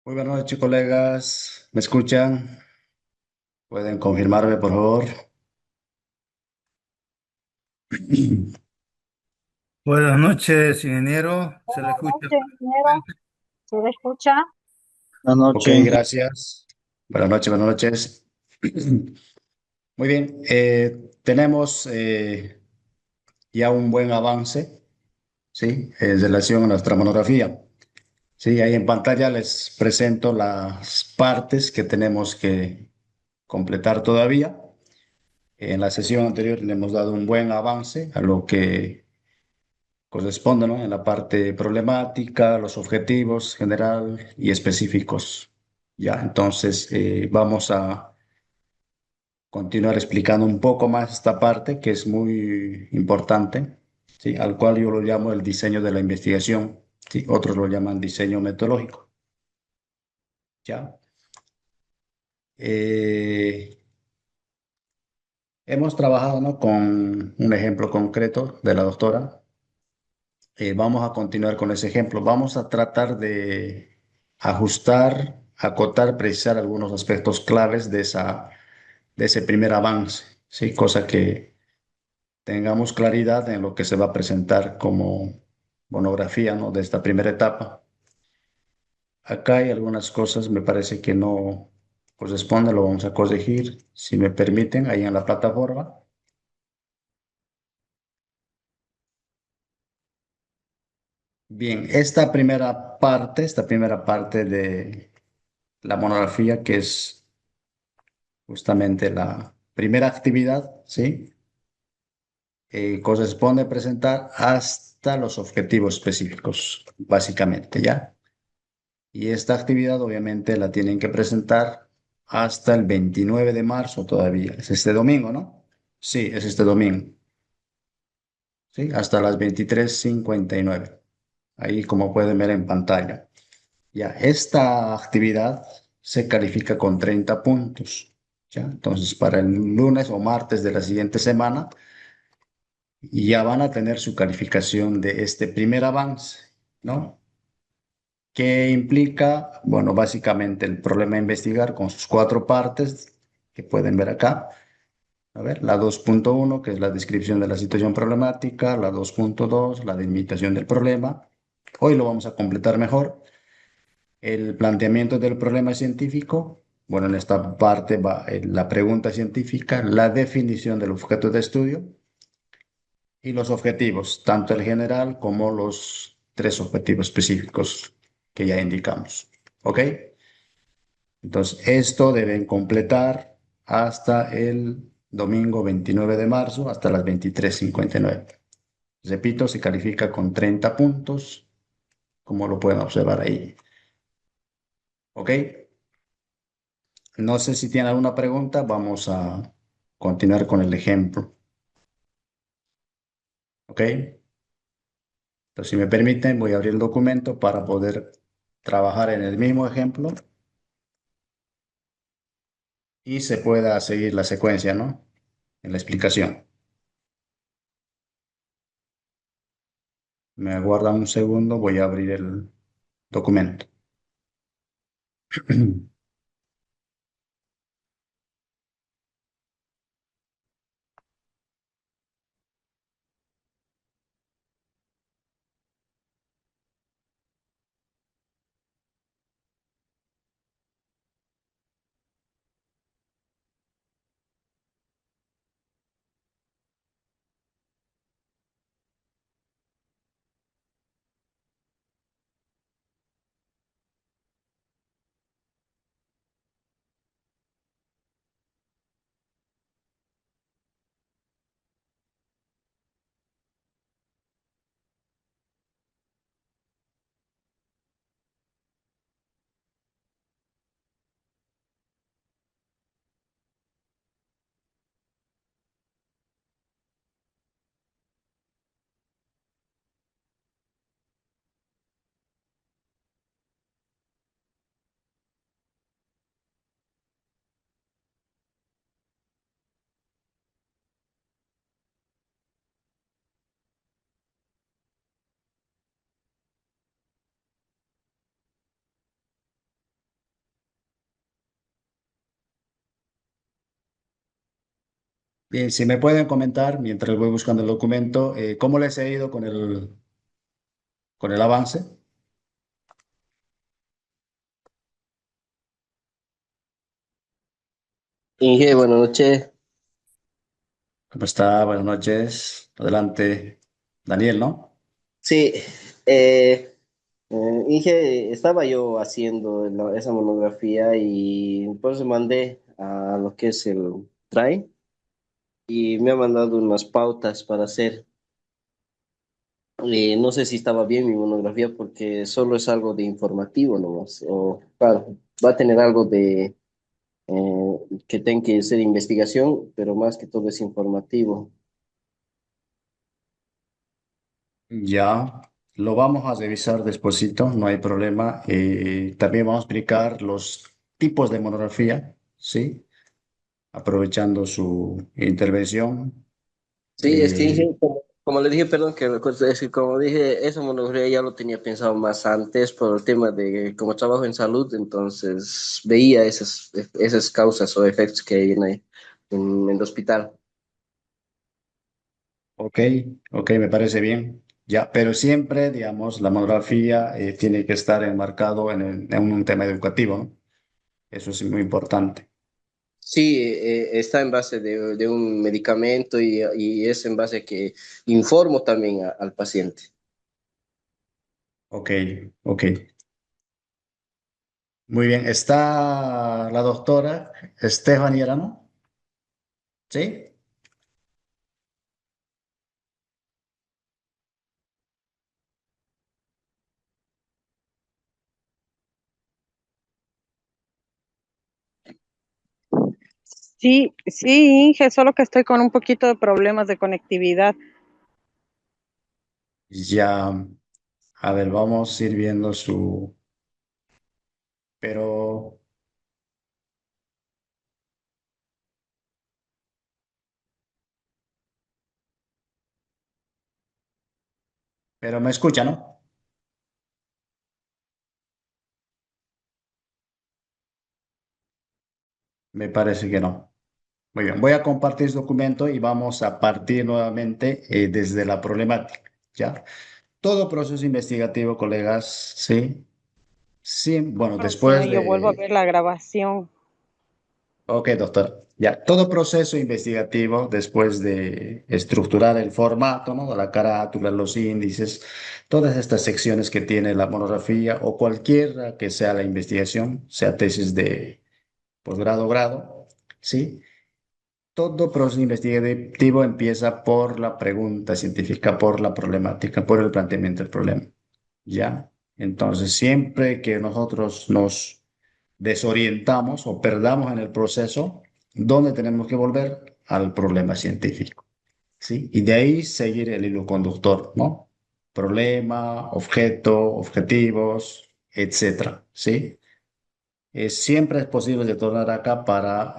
Muy buenas noches, colegas. ¿Me escuchan? ¿Pueden confirmarme, por favor? Buenas noches, ingeniero. Se le Buenas escucha noches, ingeniero. perfectamente. ¿Se le escucha? Buenas Ok, noches. gracias. Buenas noches, buenas noches. Muy bien, tenemos ya un buen avance, ¿sí? En relación a nuestra monografía. Sí, ahí en pantalla les presento las partes que tenemos que completar todavía. En la sesión anterior le hemos dado un buen avance a lo que corresponde, ¿no? En la parte problemática, los objetivos general y específicos. Ya, entonces vamos a continuar explicando un poco más esta parte que es muy importante, ¿sí? Al cual yo lo llamo el diseño de la investigación, ¿sí? Otros lo llaman diseño metodológico. Ya. Eh, Hemos trabajado, ¿no? Con un ejemplo concreto de la doctora. Vamos a continuar con ese ejemplo. Vamos a tratar de ajustar, acotar, precisar algunos aspectos claves de ese primer avance, ¿sí? Cosa que tengamos claridad en lo que se va a presentar como monografía, ¿no? De esta primera etapa. Acá hay algunas cosas, me parece que no corresponden, lo vamos a corregir, si me permiten, ahí en la plataforma. Bien, esta primera parte de la monografía, que es justamente la primera actividad, ¿sí? Corresponde presentar hasta los objetivos específicos, básicamente, ¿ya? Y esta actividad obviamente la tienen que presentar hasta el 29 de marzo todavía. Es este domingo, ¿no? Sí, es este domingo, ¿sí? Hasta las 23:59. Ahí como pueden ver en pantalla. Ya, esta actividad se califica con 30 puntos, ¿ya? Entonces, para el lunes o martes de la siguiente semana, ya van a tener su calificación de este primer avance, ¿no? Que implica, bueno, básicamente el problema a investigar con sus cuatro partes que pueden ver acá. A ver, la 2.1, que es la descripción de la situación problemática, la 2.2, la delimitación del problema. Hoy lo vamos a completar mejor. El planteamiento del problema científico. Bueno, en esta parte va la pregunta científica, la definición del objeto de estudio y los objetivos, tanto el general como los tres objetivos específicos que ya indicamos. ¿Ok? Entonces, esto deben completar hasta el domingo 29 de marzo, hasta las 23:59. Repito, se califica con 30 puntos, como lo pueden observar ahí. ¿Ok? No sé si tienen alguna pregunta, vamos a continuar con el ejemplo. ¿Ok? Entonces, si me permiten, voy a abrir el documento para poder trabajar en el mismo ejemplo y se pueda seguir la secuencia, ¿no? En la explicación. Me aguardan un segundo, voy a abrir el documento. Y si me pueden comentar, mientras voy buscando el documento, ¿cómo les ha ido con el avance? Inge, buenas noches. ¿Cómo está? Buenas noches. Adelante. Daniel, ¿no? Sí, eh, Inge, estaba yo haciendo esa monografía y pues mandé a lo que es el Drive y me ha mandado unas pautas para hacer. No sé si estaba bien mi monografía porque solo es algo de informativo nomás. O, claro, va a tener algo de que tenga que ser investigación, pero más que todo es informativo. Ya, lo vamos a revisar despuesito, no hay problema. También vamos a explicar los tipos de monografía, ¿sí? Aprovechando su intervención. Sí, es que Eh, dije, como le dije, perdón, es que como dije, esa monografía ya lo tenía pensado más antes por el tema de como trabajo en salud, entonces veía esas causas o efectos que hay en el hospital. ok, ok, me parece bien. Ya, pero siempre, digamos, la monografía tiene que estar enmarcado en un tema educativo, ¿no? Eso es muy importante. Sí, está en base de un medicamento y es en base que informo también al paciente. Ok, ok. Muy bien, está la doctora Stephanie Arano, ¿sí? Sí, sí, Inge, solo que estoy con un poquito de problemas de conectividad. Ya, a ver, vamos a ir viendo su, pero, pero me escucha, ¿no? Me parece que no. Muy bien, voy a compartir este documento y vamos a partir nuevamente desde la problemática, ¿ya? Todo proceso investigativo, colegas, ¿sí? Sí, bueno, Bueno, si no, después yo vuelvo a de... ver la grabación. Ok, doctor. Ya, todo proceso investigativo, después de estructurar el formato, ¿no? De la carátula, los índices, todas estas secciones que tiene la monografía o cualquiera que sea la investigación, sea tesis de posgrado o grado, ¿sí? Todo proceso investigativo empieza por la pregunta científica, por la problemática, por el planteamiento del problema. ¿Ya? Entonces, siempre que nosotros nos desorientamos o perdamos en el proceso, ¿dónde tenemos que volver? Al problema científico, ¿sí? Y de ahí seguir el hilo conductor, ¿no? Problema, objeto, objetivos, etcétera, ¿sí? Siempre es posible retornar acá para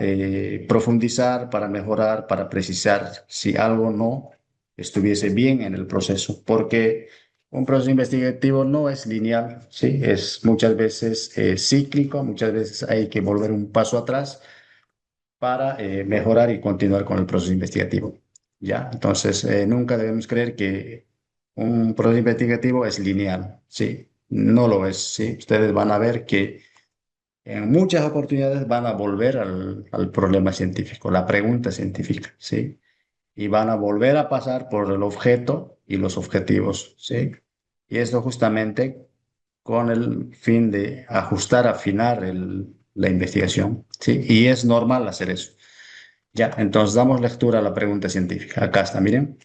profundizar, para mejorar, para precisar si algo no estuviese bien en el proceso, porque un proceso investigativo no es lineal, ¿sí? Es muchas veces cíclico, muchas veces hay que volver un paso atrás para mejorar y continuar con el proceso investigativo, ¿ya? Entonces, nunca debemos creer que un proceso investigativo es lineal, ¿sí? No lo es, ¿sí? Ustedes van a ver que en muchas oportunidades van a volver al problema científico, la pregunta científica, ¿sí? Y van a volver a pasar por el objeto y los objetivos, ¿sí? Y esto justamente con el fin de ajustar, afinar la investigación, ¿sí? Y es normal hacer eso. Ya, entonces damos lectura a la pregunta científica. Acá está, miren,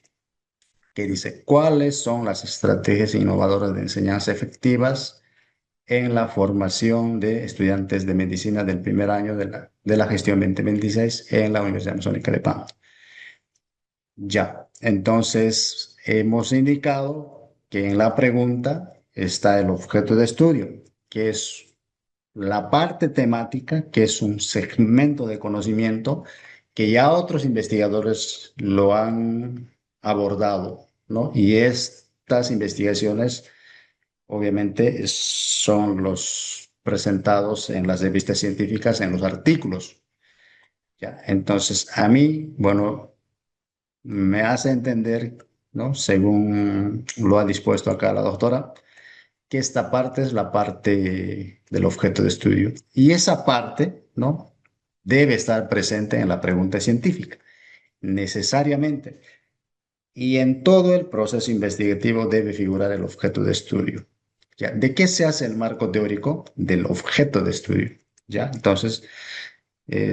que dice, ¿cuáles son las estrategias innovadoras de enseñanza efectivas en la formación de estudiantes de medicina del primer año de la gestión 2026 en la Universidad Masónica de Panamá? Ya, entonces hemos indicado que en la pregunta está el objeto de estudio, que es la parte temática, que es un segmento de conocimiento que ya otros investigadores lo han abordado, ¿no? Y estas investigaciones obviamente son los presentados en las revistas científicas, en los artículos. ¿Ya? Entonces, a mí, bueno, me hace entender, ¿no? Según lo ha dispuesto acá la doctora, que esta parte es la parte del objeto de estudio. Y esa parte, ¿no? Debe estar presente en la pregunta científica, necesariamente. Y en todo el proceso investigativo debe figurar el objeto de estudio. ¿Ya? ¿De qué se hace el marco teórico? Del objeto de estudio. ¿Ya? Entonces,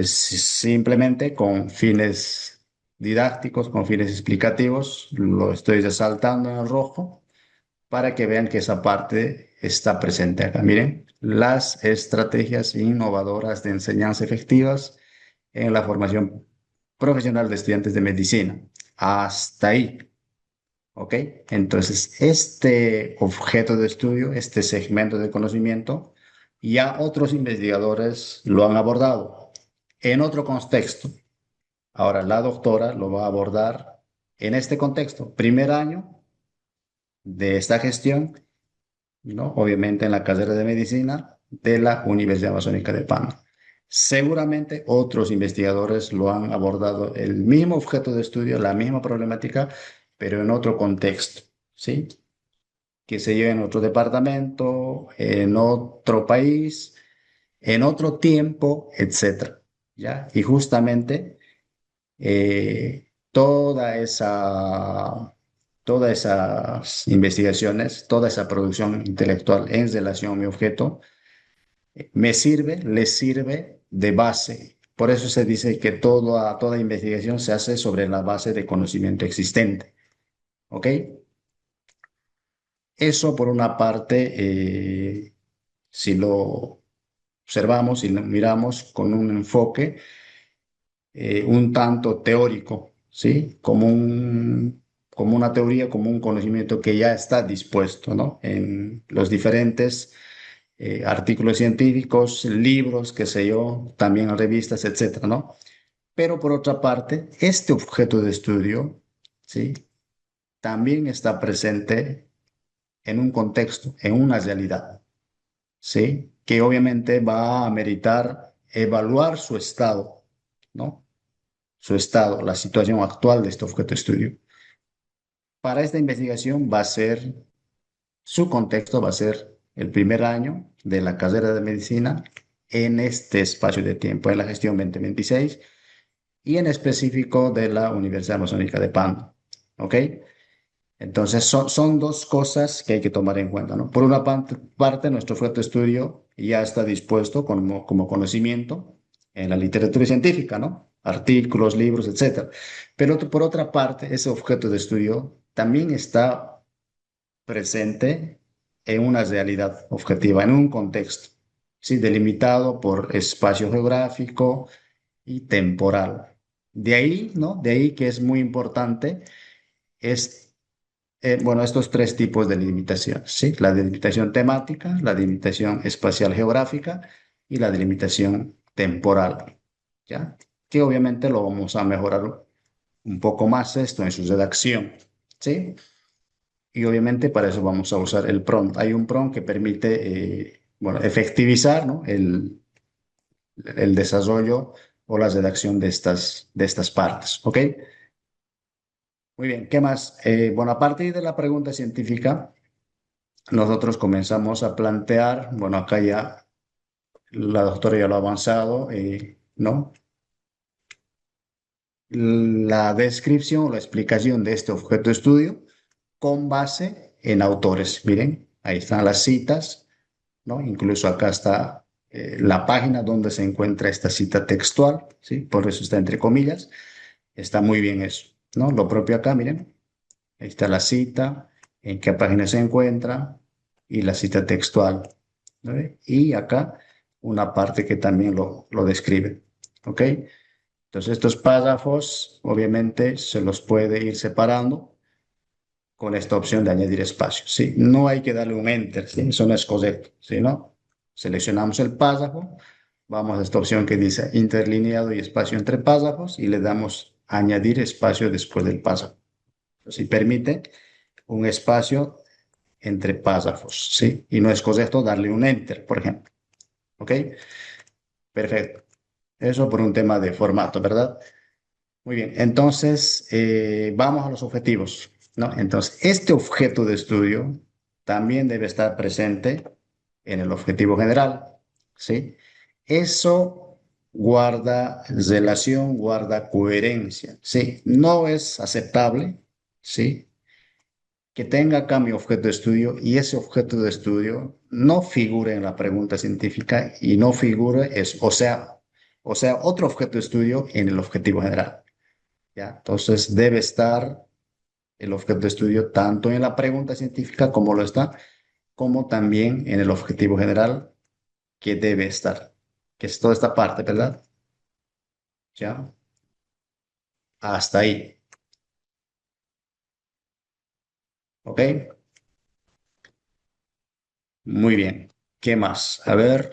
simplemente con fines didácticos, con fines explicativos, lo estoy resaltando en el rojo para que vean que esa parte está presente acá. Miren, las estrategias innovadoras de enseñanza efectivas en la formación profesional de estudiantes de medicina. Hasta ahí. ¿Ok? Entonces, este objeto de estudio, este segmento de conocimiento, ya otros investigadores lo han abordado en otro contexto. Ahora, la doctora lo va a abordar en este contexto. Primer año de esta gestión, ¿no? Obviamente en la carrera de medicina de la Universidad Amazónica de Pana. Seguramente otros investigadores lo han abordado el mismo objeto de estudio, la misma problemática, pero en otro contexto, ¿sí? Que se lleve en otro departamento, en otro país, en otro tiempo, etcétera, ¿ya? Y justamente todas esas investigaciones, toda esa producción intelectual en relación a mi objeto, me sirve, les sirve de base. Por eso se dice que toda investigación se hace sobre la base de conocimiento existente. ¿Ok? Eso por una parte, si lo observamos y lo miramos con un enfoque un tanto teórico, ¿sí? Como una teoría, como un conocimiento que ya está dispuesto, ¿no? En los diferentes artículos científicos, libros, qué sé yo, también en revistas, etcétera, ¿no? Pero por otra parte, este objeto de estudio, ¿sí? También está presente en un contexto, en una realidad, ¿sí? Que obviamente va a meritar evaluar su estado, ¿no? Su estado, la situación actual de este objeto de estudio. Para esta investigación va a ser, su contexto va a ser el primer año de la carrera de medicina en este espacio de tiempo, en la gestión 2026 y en específico de la Universidad Amazónica de Pando. ¿Ok? Entonces, son dos cosas que hay que tomar en cuenta, ¿no? Por una parte, nuestro objeto de estudio ya está dispuesto como conocimiento en la literatura científica, ¿no? Artículos, libros, etcétera. Pero por otra parte, ese objeto de estudio también está presente en una realidad objetiva, en un contexto, ¿sí? Delimitado por espacio geográfico y temporal. De ahí, ¿no? De ahí que es muy importante es bueno, estos tres tipos de delimitación, ¿sí? La delimitación temática, la delimitación espacial geográfica y la delimitación temporal, ¿ya? Que obviamente lo vamos a mejorar un poco más esto en su redacción, ¿sí? Y obviamente para eso vamos a usar el prompt. Hay un prompt que permite, bueno, efectivizar, ¿no? El desarrollo o la redacción de estas partes, ¿ok? Muy bien, ¿qué más? Bueno, a partir de la pregunta científica, nosotros comenzamos a plantear, bueno, acá ya la doctora ya lo ha avanzado, ¿no? La descripción o la explicación de este objeto de estudio con base en autores. Miren, ahí están las citas, ¿no? Incluso acá está la página donde se encuentra esta cita textual, ¿sí? Por eso está entre comillas. Está muy bien eso, ¿no? Lo propio acá, miren, ahí está la cita, en qué página se encuentra y la cita textual. ¿No ve? Y acá una parte que también lo describe. ¿Ok? Entonces estos párrafos obviamente se los puede ir separando con esta opción de añadir espacio. ¿Sí? No hay que darle un enter, ¿sí? Eso no es correcto. ¿Sí? ¿No? Seleccionamos el párrafo, vamos a esta opción que dice interlineado y espacio entre párrafos y le damos añadir espacio después del párrafo. Si permite un espacio entre párrafos, ¿sí? Y no es correcto darle un enter, por ejemplo. ¿Ok? Perfecto. Eso por un tema de formato, ¿verdad? Muy bien, entonces vamos a los objetivos, ¿no? Entonces, este objeto de estudio también debe estar presente en el objetivo general, ¿sí? Eso guarda relación, guarda coherencia, ¿sí? No es aceptable, ¿sí? Que tenga acá mi objeto de estudio y ese objeto de estudio no figure en la pregunta científica y no figure, o sea, otro objeto de estudio en el objetivo general. ¿Ya? Entonces debe estar el objeto de estudio tanto en la pregunta científica como lo está, como también en el objetivo general que debe estar, que es toda esta parte, ¿verdad? ¿Ya? Hasta ahí. ¿Ok? Muy bien. ¿Qué más? A ver,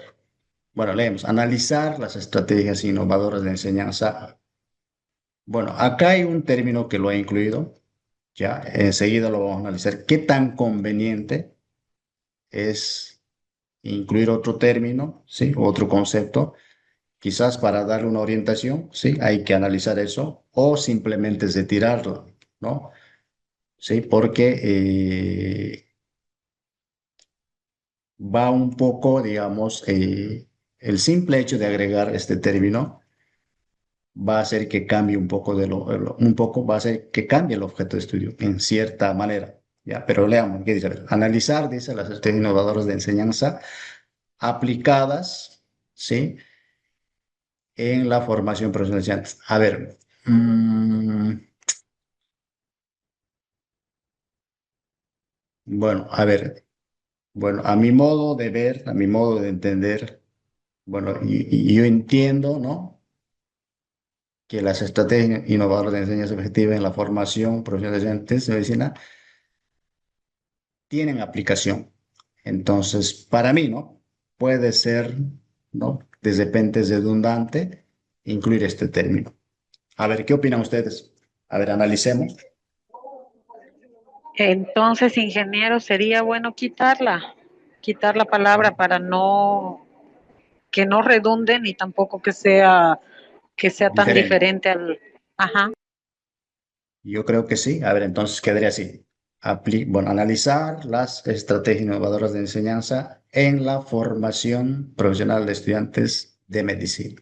bueno, leemos. Analizar las estrategias innovadoras de enseñanza. Bueno, acá hay un término que lo he incluido, ¿ya? Enseguida lo vamos a analizar. ¿Qué tan conveniente es incluir otro término, ¿sí? Otro concepto? Quizás para darle una orientación, ¿sí? Hay que analizar eso o simplemente es de tirarlo, ¿no? Sí, porque va un poco, digamos, el simple hecho de agregar este término va a hacer que cambie un poco un poco, va a hacer que cambie el objeto de estudio en cierta manera, ¿ya? Pero leamos, ¿qué dice? A ver, analizar, dice, las estrategias innovadoras de enseñanza aplicadas, ¿sí? En la formación profesional de estudiantes. A ver, bueno, a ver, bueno, a mi modo de ver, a mi modo de entender, bueno, y yo entiendo, ¿no? Que las estrategias innovadoras de enseñanza efectiva en la formación profesional de estudiantes de medicina tienen aplicación. Entonces, para mí, ¿no? Puede ser, ¿no? De repente es redundante incluir este término. A ver, ¿qué opinan ustedes? A ver, analicemos. Entonces, ingeniero, sería bueno quitar la palabra para no, que no redunde ni tampoco que sea tan Diferente. diferente al, ajá. Yo creo que sí. A ver, entonces quedaría así. Bueno, analizar las estrategias innovadoras de enseñanza en la formación profesional de estudiantes de medicina.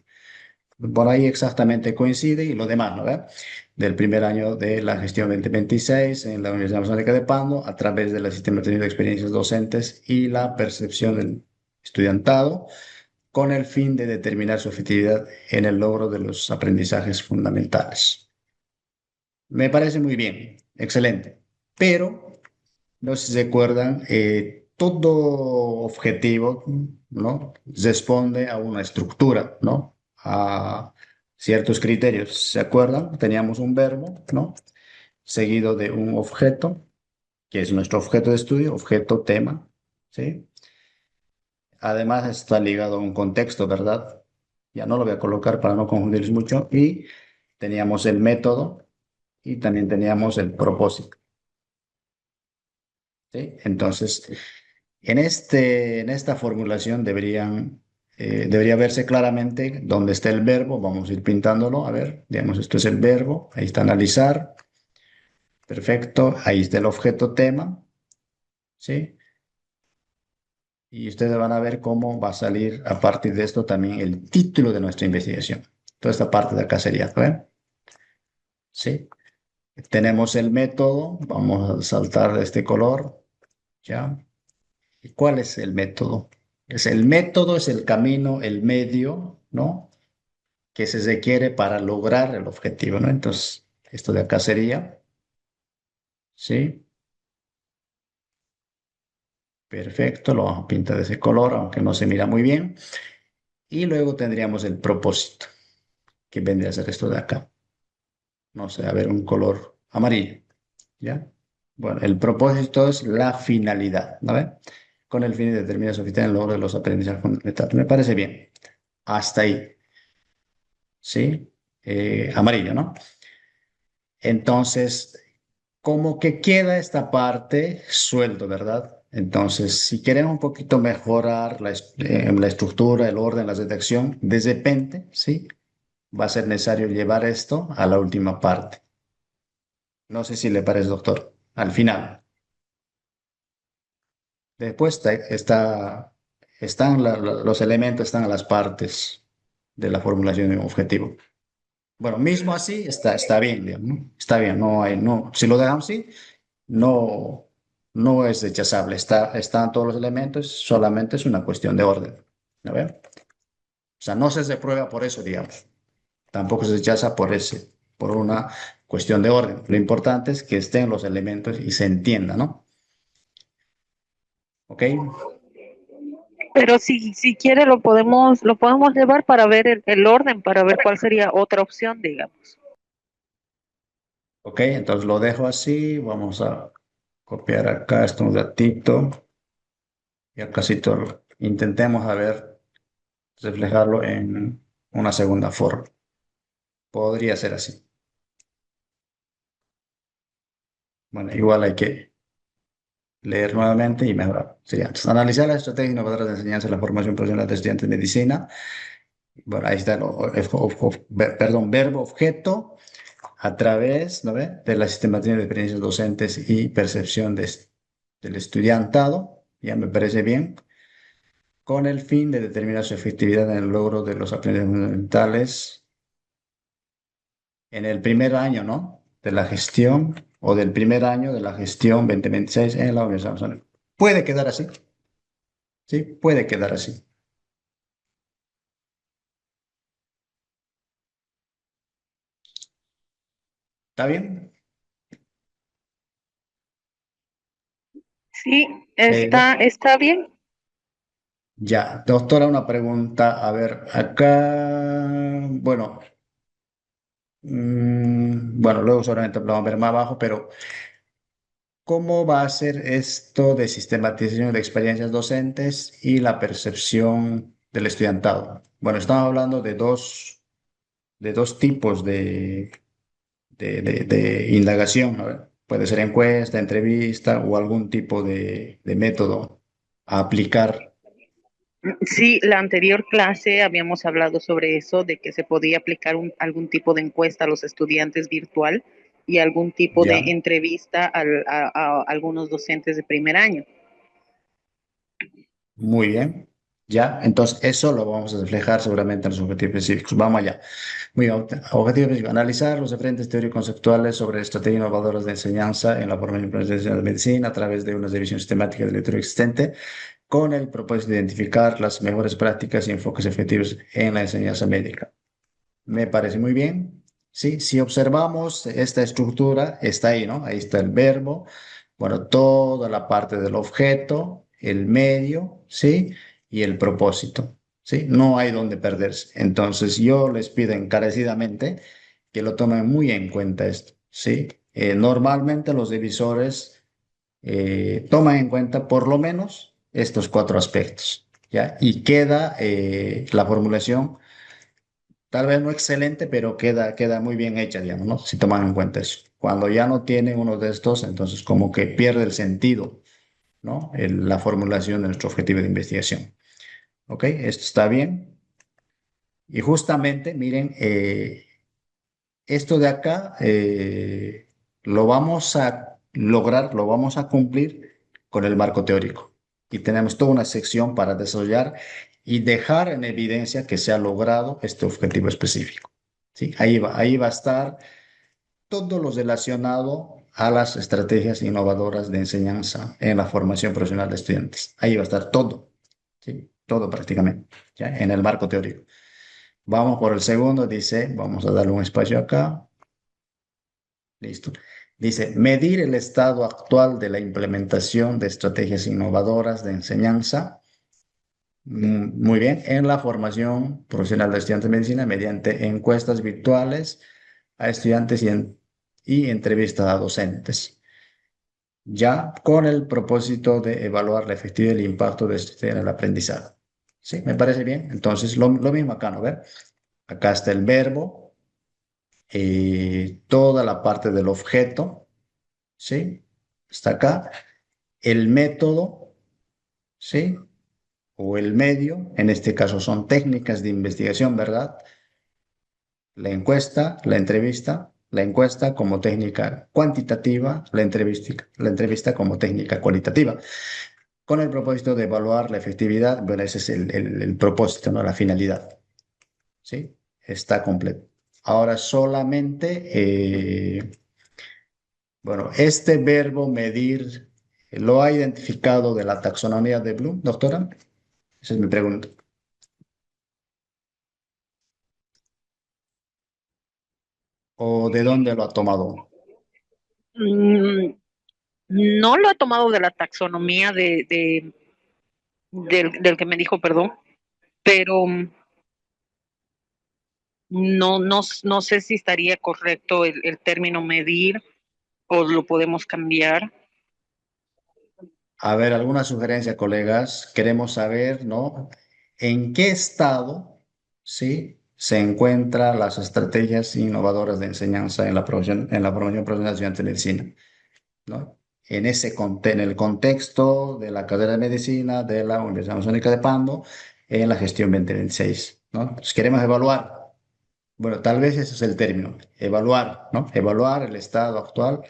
Por ahí exactamente coincide y lo demás, ¿no? ¿Ve? Del primer año de la gestión 2026 en la Universidad Amazónica de Pando, a través del sistema de experiencias docentes y la percepción del estudiantado, con el fin de determinar su efectividad en el logro de los aprendizajes fundamentales. Me parece muy bien, excelente. Pero, no sé si se acuerdan, todo objetivo, ¿no? Responde a una estructura, ¿no? A ciertos criterios. ¿Se acuerdan? Teníamos un verbo, ¿no? Seguido de un objeto, que es nuestro objeto de estudio, objeto, tema, ¿sí? Además está ligado a un contexto, ¿verdad? Ya no lo voy a colocar para no confundirles mucho. Y teníamos el método y también teníamos el propósito. ¿Sí? Entonces, en esta formulación debería verse claramente dónde está el verbo. Vamos a ir pintándolo. A ver, digamos, esto es el verbo. Ahí está analizar. Perfecto. Ahí está el objeto tema. ¿Sí? Y ustedes van a ver cómo va a salir a partir de esto también el título de nuestra investigación. Toda esta parte de acá sería, ¿ven? ¿Sí? Tenemos el método. Vamos a saltar de este color. ¿Ya? ¿Y cuál es el método? El método, es el camino, el medio, ¿no? Que se requiere para lograr el objetivo, ¿no? Entonces, esto de acá sería, ¿sí? Perfecto, lo vamos a pintar de ese color, aunque no se mira muy bien. Y luego tendríamos el propósito, que vendría a ser esto de acá. No sé, a ver, un color amarillo, ¿ya? Bueno, el propósito es la finalidad, ¿no ve? Con el fin de determinar su eficiencia en el logro de los aprendizajes fundamentales. Me parece bien. Hasta ahí. ¿Sí? Amarillo, ¿no? Entonces, como que queda esta parte suelto, ¿verdad? Entonces, si queremos un poquito mejorar la estructura, el orden, la redacción, de repente, ¿sí? va a ser necesario llevar esto a la última parte. No sé si le parece, doctor, al final. Después están los elementos, están a las partes de la formulación de un objetivo. Bueno, mismo así está bien, digamos, ¿no? Está bien, no, si lo dejamos así, no, no es rechazable. Están todos los elementos, solamente es una cuestión de orden. ¿No ve? O sea, no se reprueba por eso, digamos. Tampoco se rechaza por una cuestión de orden. Lo importante es que estén los elementos y se entienda, ¿no? ¿Ok? Pero si quiere lo podemos llevar para ver el orden, para ver cuál sería otra opción, digamos. Ok, entonces lo dejo así. Vamos a copiar acá esto un ratito. Ya casi todo. Intentemos a ver, reflejarlo en una segunda forma. Podría ser así. Bueno, igual hay que leer nuevamente y mejorar. Sería, entonces, analizar las estrategias innovadoras de enseñanza en la formación profesional de estudiantes de medicina. Bueno, ahí está perdón, verbo objeto a través, ¿no ve? De la sistematización de experiencias docentes y percepción del estudiantado. Ya me parece bien. Con el fin de determinar su efectividad en el logro de los aprendizajes fundamentales en el primer año, ¿no? De la gestión o del primer año de la gestión 2026 en la Universidad Nacional. Puede quedar así, ¿sí? Puede quedar así. ¿Está bien? Sí, Eh, está bien. ya, doctora, una pregunta. A ver, acá, bueno, bueno, luego seguramente lo vamos a ver más abajo, pero ¿cómo va a ser esto de sistematización de experiencias docentes y la percepción del estudiantado? Bueno, estamos hablando de dos tipos de indagación, ¿no? Puede ser encuesta, entrevista o algún tipo de método a aplicar. Sí, la anterior clase habíamos hablado sobre eso, de que se podía aplicar algún tipo de encuesta a los estudiantes virtual y algún tipo de Ya, entrevista a algunos docentes de primer año. muy bien. Ya, entonces eso lo vamos a reflejar seguramente en los objetivos específicos. Vamos allá. Muy bien. Objetivo específico. Analizar los diferentes teorías conceptuales sobre estrategias innovadoras de enseñanza en la formación profesional de medicina a través de una revisión sistemática de la literatura existente con el propósito de identificar las mejores prácticas y enfoques efectivos en la enseñanza médica. Me parece muy bien. Sí, si observamos esta estructura, está ahí, ¿no? Ahí está el verbo, bueno, toda la parte del objeto, el medio, ¿sí? Y el propósito, ¿sí? No hay donde perderse. Entonces, yo les pido encarecidamente que lo tomen muy en cuenta esto, ¿sí? Normalmente los divisores toman en cuenta por lo menos estos cuatro aspectos, ¿ya? Y queda la formulación tal vez no excelente, pero queda muy bien hecha, digamos, ¿no? Si toman en cuenta eso. Cuando ya no tiene uno de estos, entonces como que pierde el sentido, ¿no? La formulación de nuestro objetivo de investigación. ¿Ok? Esto está bien. Y justamente, miren, esto de acá lo vamos a lograr, lo vamos a cumplir con el marco teórico. Y tenemos toda una sección para desarrollar y dejar en evidencia que se ha logrado este objetivo específico. ¿Sí? Ahí va a estar todo lo relacionado a las estrategias innovadoras de enseñanza en la formación profesional de estudiantes. Ahí va a estar todo, ¿sí? Todo prácticamente, ¿ya? En el marco teórico. Vamos por el segundo, dice, vamos a darle un espacio acá. Listo. Dice, medir el estado actual de la implementación de estrategias innovadoras de enseñanza. Muy bien, en la formación profesional de estudiantes de medicina mediante encuestas virtuales a estudiantes y entrevistas a docentes, ya con el propósito de evaluar la efectividad y el impacto de este en el aprendizaje. ¿Sí? ¿Me parece bien? Entonces, lo mismo acá, ¿no? ¿Ver? Acá está el verbo, toda la parte del objeto, ¿sí? Está acá. El método, ¿sí? O el medio, en este caso son técnicas de investigación, ¿verdad? la encuesta como técnica cuantitativa, la entrevista como técnica cualitativa, con el propósito de evaluar la efectividad. Bueno, ese es el propósito, ¿no? La finalidad, ¿sí? Está completo. Ahora solamente, bueno, este verbo medir, ¿lo ha identificado de la taxonomía de Bloom, doctora? Esa es mi pregunta. ¿O de dónde lo ha tomado? Mm, no lo he tomado de la taxonomía del que me dijo, perdón, pero no sé si estaría correcto el término medir o lo podemos cambiar. A ver, alguna sugerencia, colegas. Queremos saber, ¿no? ¿En qué estado, sí, se encuentran las estrategias innovadoras de enseñanza en la promoción profesional de estudiantes de medicina, ¿no? En el contexto de la carrera de medicina de la Universidad Amazónica de Pando, en la gestión 2026, ¿no? Entonces, queremos evaluar. Bueno, tal vez ese es el término, evaluar, ¿no? Evaluar el estado actual,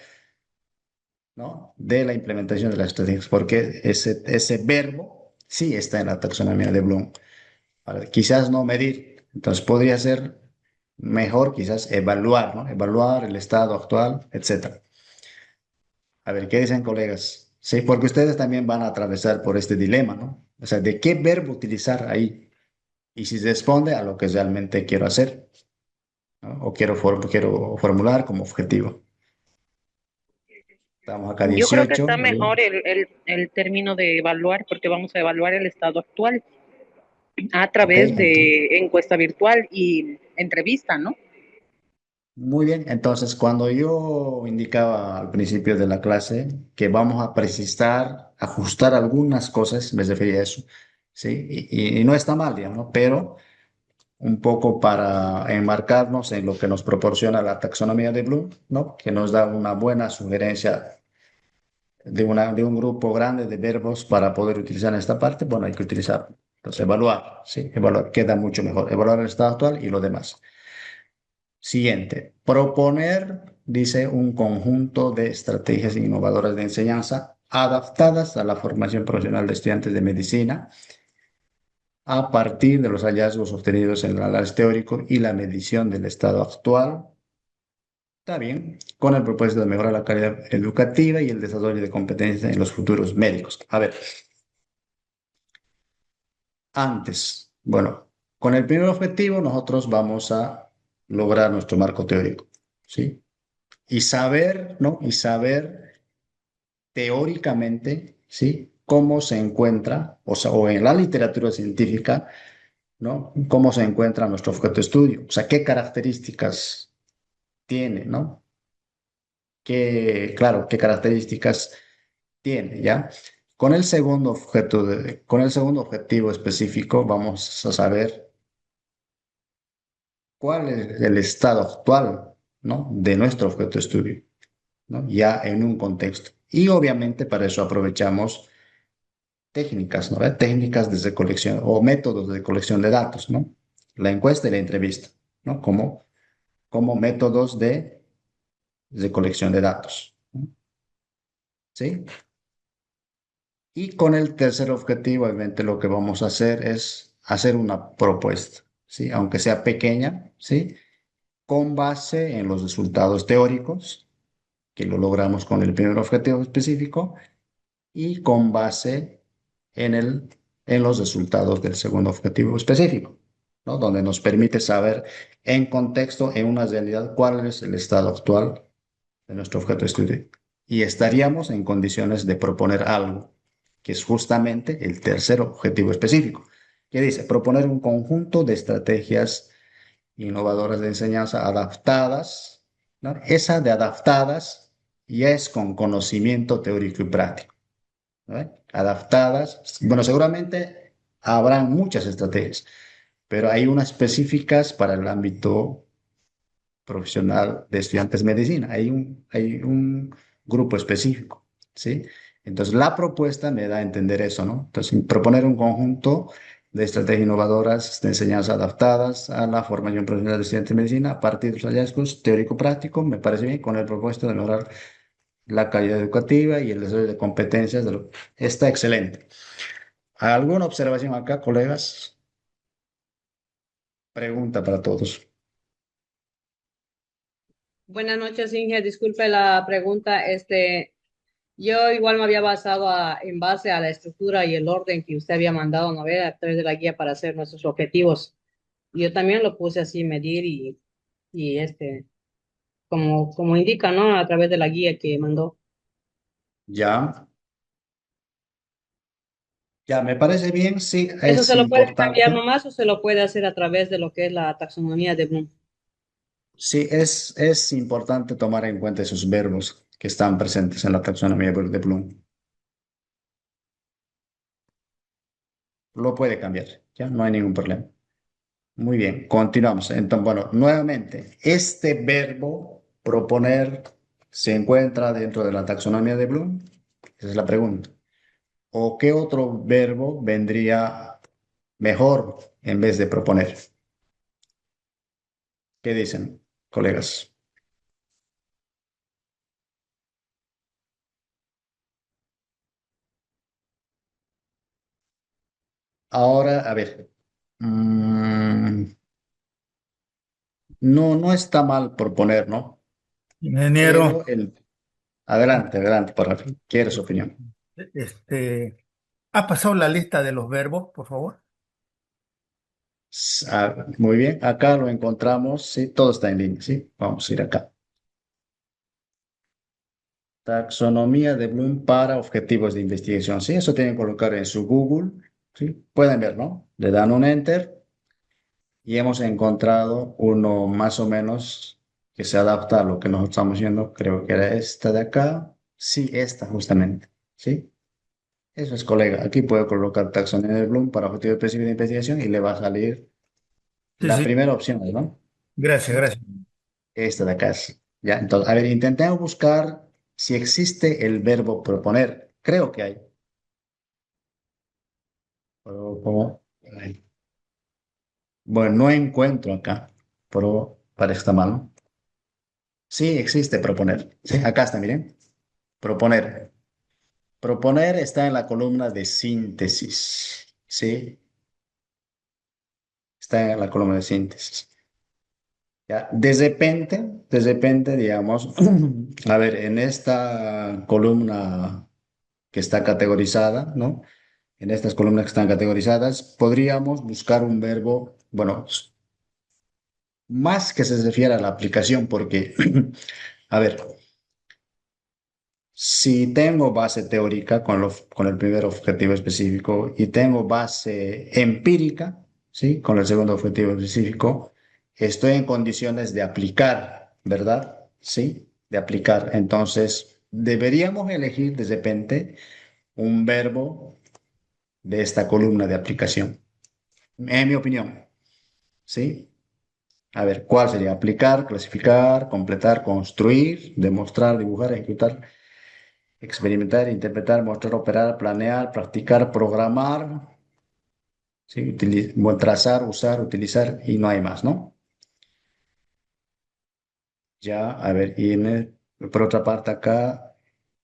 ¿no? De la implementación de las estrategias, porque ese verbo sí está en la taxonomía de Bloom. Ahora, quizás no medir, entonces podría ser mejor quizás evaluar, ¿no? Evaluar el estado actual, etcétera. A ver, ¿qué dicen, colegas? Sí, porque ustedes también van a atravesar por este dilema, ¿no? O sea, ¿de qué verbo utilizar ahí? Y si responde a lo que realmente quiero hacer, ¿no? O quiero formular como objetivo. Estamos acá Yo creo que 18. está mejor el término de evaluar, porque vamos a evaluar el estado actual a Ok, través de encuesta virtual y entrevista, ¿no? muy bien. Entonces, cuando yo indicaba al principio de la clase que vamos a precisar, ajustar algunas cosas, me refería a eso, ¿sí? Y no está mal, digamos, ¿no? Pero un poco para enmarcarnos en lo que nos proporciona la taxonomía de Bloom, ¿no? Que nos da una buena sugerencia de un grupo grande de verbos para poder utilizar en esta parte. Bueno, hay que utilizar. Entonces, evaluar, ¿sí? Evaluar queda mucho mejor. Evaluar el estado actual y lo demás. Siguiente, proponer, dice, un conjunto de estrategias innovadoras de enseñanza adaptadas a la formación profesional de estudiantes de medicina a partir de los hallazgos obtenidos en el análisis teórico y la medición del estado actual. Está bien, con el propósito de mejorar la calidad educativa y el desarrollo de competencias en los futuros médicos. A ver, antes, bueno, con el primer objetivo nosotros vamos a lograr nuestro marco teórico, ¿sí? Y saber, ¿no? Y saber teóricamente, ¿sí? Cómo se encuentra, o sea, o en la literatura científica, ¿no? Cómo se encuentra nuestro objeto de estudio, o sea, qué características tiene, ¿no? Claro, qué características tiene, ¿ya? Con el segundo objetivo específico, vamos a saber cuál es el estado actual, ¿no? De nuestro objeto de estudio, ¿no? Ya en un contexto. Y obviamente para eso aprovechamos técnicas, ¿no? Técnicas de recolección o métodos de colección de datos, ¿no? La encuesta y la entrevista, ¿no? Como métodos de recolección de datos, ¿no? ¿Sí? Y con el tercer objetivo, obviamente lo que vamos a hacer es hacer una propuesta, ¿sí? Aunque sea pequeña, ¿sí? Con base en los resultados teóricos, que lo logramos con el primer objetivo específico, y con base en en los resultados del segundo objetivo específico, ¿no? Donde nos permite saber en contexto, en una realidad, cuál es el estado actual de nuestro objeto de estudio. Y estaríamos en condiciones de proponer algo, que es justamente el tercer objetivo específico, que dice proponer un conjunto de estrategias innovadoras de enseñanza adaptadas, ¿no? Esa de adaptadas ya es con conocimiento teórico y práctico, ¿no? Adaptadas, bueno, seguramente habrán muchas estrategias, pero hay unas específicas para el ámbito profesional de estudiantes de medicina. Hay un grupo específico, ¿sí? Entonces, la propuesta me da a entender eso, ¿no? Entonces, proponer un conjunto de estrategias innovadoras de enseñanza adaptadas a la formación profesional de estudiantes de medicina a partir de los hallazgos teórico-prácticos, me parece bien, con el propósito de mejorar la calidad educativa y el desarrollo de competencias. Está excelente. ¿Alguna observación acá, colegas? Pregunta para todos. Buenas noches, Inge. Disculpe la pregunta. Yo igual me había basado en base a la estructura y el orden que usted había mandado, ¿no ve? A través de la guía para hacer nuestros objetivos. Yo también lo puse así, medir y como indica, ¿no? A través de la guía que mandó. Ya, ya, me parece bien, sí, ¿Eso es se lo puede cambiar importante. nomás o se lo puede hacer a través de lo que es la taxonomía de Bloom? Sí, es importante tomar en cuenta esos verbos que están presentes en la taxonomía de Bloom. Lo puede cambiar, ya, no hay ningún problema. Muy bien, continuamos. Entonces, bueno, nuevamente, este verbo proponer se encuentra dentro de la taxonomía de Bloom. Esa es la pregunta. ¿O qué otro verbo vendría mejor en vez de proponer? ¿Qué dicen, colegas? Ahora, a ver, no está mal proponer, ¿no? Ingeniero, Pero adelante, adelante, para quiero su opinión. este, ¿ha pasado la lista de los verbos, por favor? Muy bien, acá lo encontramos, sí, todo está en línea, sí. Vamos a ir acá. Taxonomía de Bloom para objetivos de investigación. Sí, eso tienen que colocar en su Google. Sí, pueden ver, ¿no? Le dan un enter y hemos encontrado uno más o menos que se adapta a lo que nosotros estamos haciendo. Creo que era esta de acá. Sí, esta justamente. Sí, eso es, colega. Aquí puede colocar taxonomía de Bloom para objetivos específicos de investigación y le va a salir Sí, la sí. primera opción, ¿no? Gracias, Sí, gracias. esta de acá es. Ya, entonces, a ver, intentemos buscar si existe el verbo proponer. Creo que hay. Pero ay, bueno, no encuentro acá, pero parece que está mal, ¿no? Sí, existe proponer. Sí, acá está, miren. Proponer. Proponer está en la columna de síntesis. Sí, está en la columna de síntesis. Ya, de repente, digamos, a ver, en esta columna que está categorizada, ¿no? En estas columnas que están categorizadas, podríamos buscar un verbo, bueno, más que se refiere a la aplicación, porque, a ver, si tengo base teórica con el primer objetivo específico y tengo base empírica, ¿sí? Con el segundo objetivo específico, estoy en condiciones de aplicar, ¿verdad? Sí, de aplicar. Entonces, deberíamos elegir de repente un verbo de esta columna de aplicación, en mi opinión, ¿sí? A ver, ¿cuál sería? Aplicar, clasificar, completar, construir, demostrar, dibujar, ejecutar, experimentar, interpretar, mostrar, operar, planear, practicar, programar, ¿sí? Bueno, trazar, usar, utilizar y no hay más, ¿no? Ya, a ver, por otra parte acá,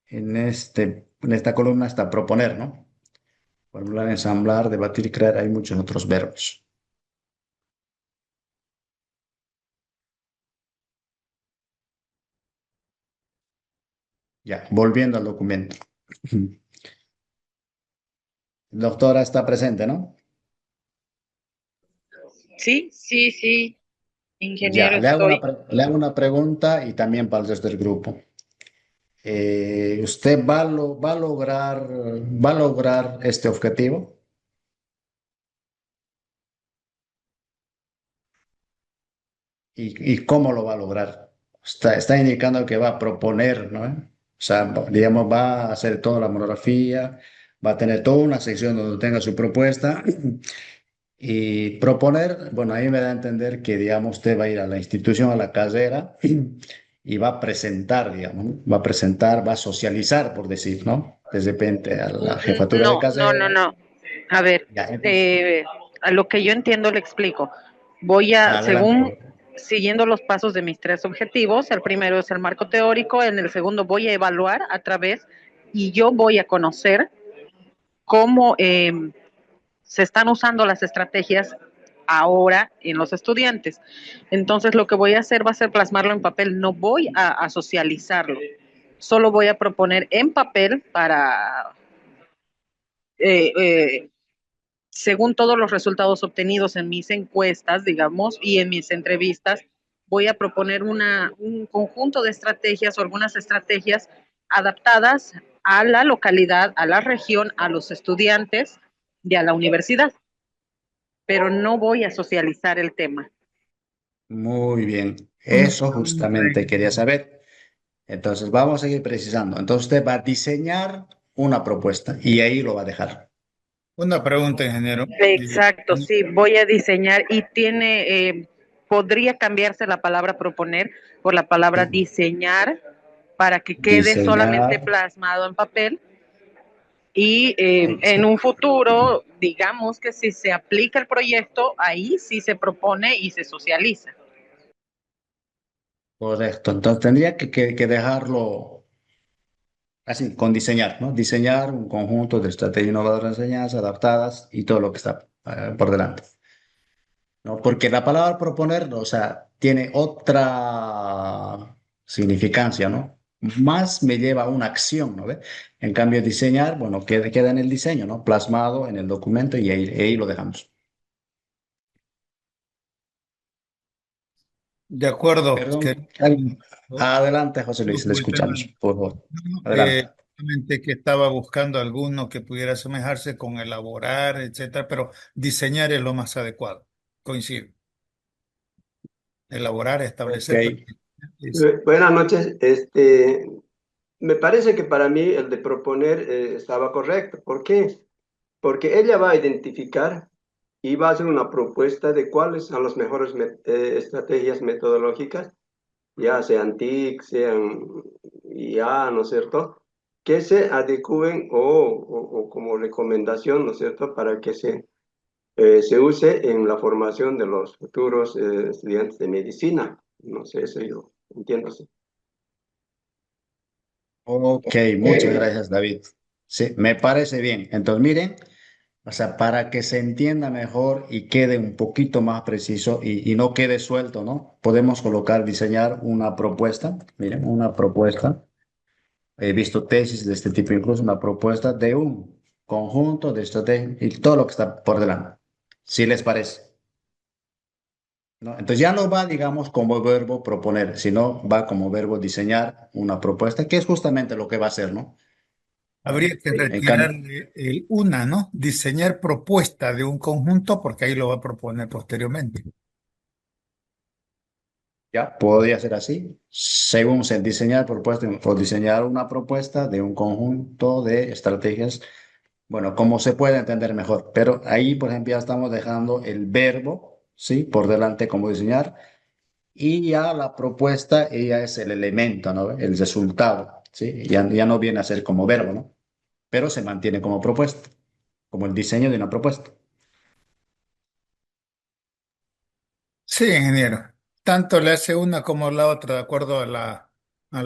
en esta columna está proponer, ¿no? Formular, ensamblar, debatir y crear, hay muchos otros verbos. Ya, volviendo al documento. Doctora está presente, ¿no? Sí, sí, sí, Ya, ingeniero, estoy. le hago una pregunta y también para el resto del grupo. ¿Usted va a lograr este objetivo? ¿Y cómo lo va a lograr? Está indicando que va a proponer, ¿no? O sea, digamos, va a hacer toda la monografía, va a tener toda una sección donde tenga su propuesta y proponer, bueno, ahí me da a entender que, digamos, usted va a ir a la institución, a la carrera y va a presentar, digamos, ¿no? Va a presentar, va a socializar, por decir, ¿no? De repente a la jefatura de No, no, no, carrera. no. A ver, Ya, entonces, eh, A lo que yo entiendo le explico. Voy a, según, Adelante. siguiendo los pasos de mis tres objetivos, el primero es el marco teórico, en el segundo voy a evaluar a través y yo voy a conocer cómo se están usando las estrategias ahora en los estudiantes. Entonces lo que voy a hacer va a ser plasmarlo en papel, no voy a socializarlo, solo voy a proponer en papel para, eh, eh, según todos los resultados obtenidos en mis encuestas, digamos, y en mis entrevistas, voy a proponer un conjunto de estrategias o algunas estrategias adaptadas a la localidad, a la región, a los estudiantes y a la universidad, pero no voy a socializar el tema. Muy bien. Una Eso pregunta, justamente quería saber. Entonces, vamos a seguir precisando. Entonces, usted va a diseñar una propuesta y ahí lo va a dejar. una pregunta, ingeniero. Exacto, sí, voy a diseñar y tiene, podría cambiarse la palabra proponer por la palabra diseñar para que quede solamente Diseñar. plasmado en papel y en Exacto. un futuro, digamos que si se aplica el proyecto, ahí sí se propone y se socializa. Correcto. Entonces, tendría que dejarlo así, con diseñar, ¿no? Diseñar un conjunto de estrategias innovadoras de enseñanza adaptadas y todo lo que está por delante. ¿No? Porque la palabra proponer, o sea, tiene otra significancia, ¿no? Más me lleva a una acción, ¿no ve? En cambio, diseñar, bueno, queda en el diseño, ¿no? Plasmado en el documento y ahí lo dejamos. De acuerdo. Perdón. Adelante, José Luis, le Por el tema. escuchamos, por favor. No, Adelante. justamente que estaba buscando alguno que pudiera asemejarse con elaborar, etcétera, pero diseñar es lo más adecuado. Coincido. Elaborar, Ok. establecer, pero Buenas noches. Me parece que para mí el de proponer estaba correcto. ¿Por qué? Porque ella va a identificar y va a hacer una propuesta de cuáles son las mejores estrategias metodológicas, ya sean TIC, sean IA, ¿no es cierto? Que se adecúen o como recomendación, ¿no es cierto?, para que se use en la formación de los futuros estudiantes de medicina. No sé, eso yo entiendo así. Ok, muchas gracias, David. Sí, me parece bien. Entonces, miren, o sea, para que se entienda mejor y quede un poquito más preciso y no quede suelto, ¿no? Podemos colocar, diseñar una propuesta. Miren, una propuesta. He visto tesis de este tipo, incluso una propuesta de un conjunto de estrategias y todo lo que está por delante. Si les parece, ¿no? Entonces ya no va, digamos, como verbo proponer, sino va como verbo diseñar una propuesta, que es justamente lo que va a hacer, ¿no? habría que En retirar cambio, el una, ¿no? Diseñar propuesta de un conjunto, porque ahí lo va a proponer posteriormente. ya podría ser así, según se diseñar propuesta o diseñar una propuesta de un conjunto de estrategias, bueno, como se puede entender mejor, pero ahí, por ejemplo, ya estamos dejando el verbo, ¿sí? Por delante como diseñar y ya la propuesta, ella es el elemento, ¿no? El resultado, ¿sí? Ya no viene a ser como verbo, ¿no? Pero se mantiene como propuesta, como el diseño de una propuesta. Sí, ingeniero. Tanto le hace una como la otra, de acuerdo a la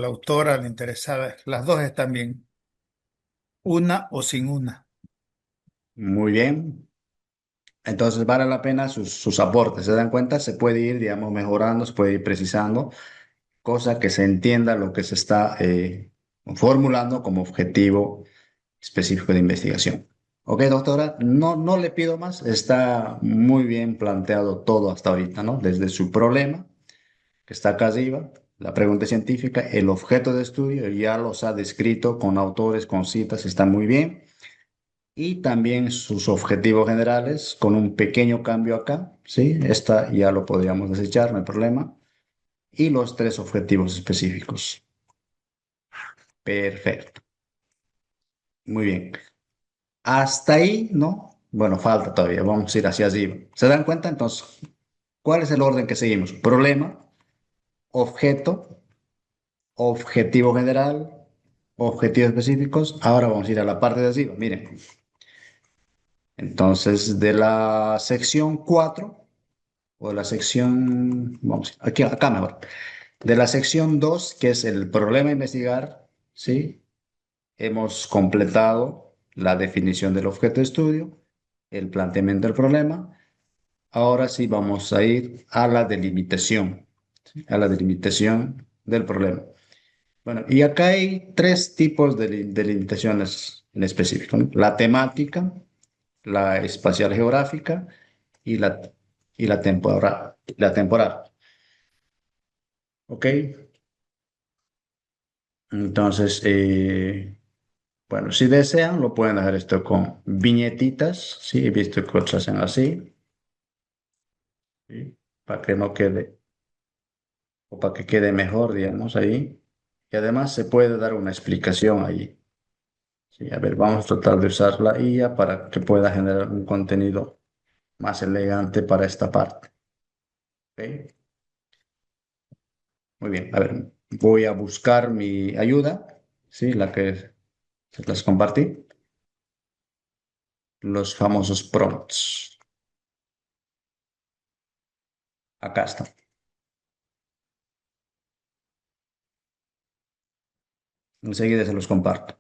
autora, a la interesada. Las dos están bien. Una o sin una. Muy bien. Entonces vale la pena sus aportes. ¿Se dan cuenta? Se puede ir, digamos, mejorando, se puede ir precisando, cosa que se entienda lo que se está formulando como objetivo específico de investigación. Ok, doctora, no le pido más. Está muy bien planteado todo hasta ahorita, ¿no? Desde su problema, que está acá arriba, la pregunta científica, el objeto de estudio, ya los ha descrito con autores, con citas, está muy bien. Y también sus objetivos generales, con un pequeño cambio acá, ¿sí? Esta ya lo podríamos desechar, no hay problema. Y los tres objetivos específicos. Perfecto. Muy bien. Hasta ahí, ¿no? Bueno, falta todavía, vamos a ir hacia arriba. ¿Se dan cuenta entonces? ¿Cuál es el orden que seguimos? Problema, objeto, objetivo general, objetivos específicos. Ahora vamos a ir a la parte de arriba. Miren, Entonces, de la sección 4 o de la sección, vamos, aquí, acá mejor, de la sección 2 que es el problema a investigar, ¿sí? Hemos completado la definición del objeto de estudio, el planteamiento del problema. Ahora sí vamos a ir a la delimitación, ¿sí? A la delimitación del problema. Bueno, y acá hay tres tipos de delimitaciones en específico, ¿no? La temática, la espacial geográfica y la temporal. La temporal, ¿ok? Entonces, bueno, si desean, lo pueden hacer esto con viñetitas, ¿sí? He visto que otros hacen así, ¿sí? Para que no quede, o para que quede mejor, digamos, ahí. Y además se puede dar una explicación ahí. Sí, a ver, vamos a tratar de usar la IA para que pueda generar un contenido más elegante para esta parte. ¿Ok? Muy bien, a ver, voy a buscar mi ayuda, ¿sí? La que se las compartí, los famosos prompts. Acá está. Enseguida se los comparto.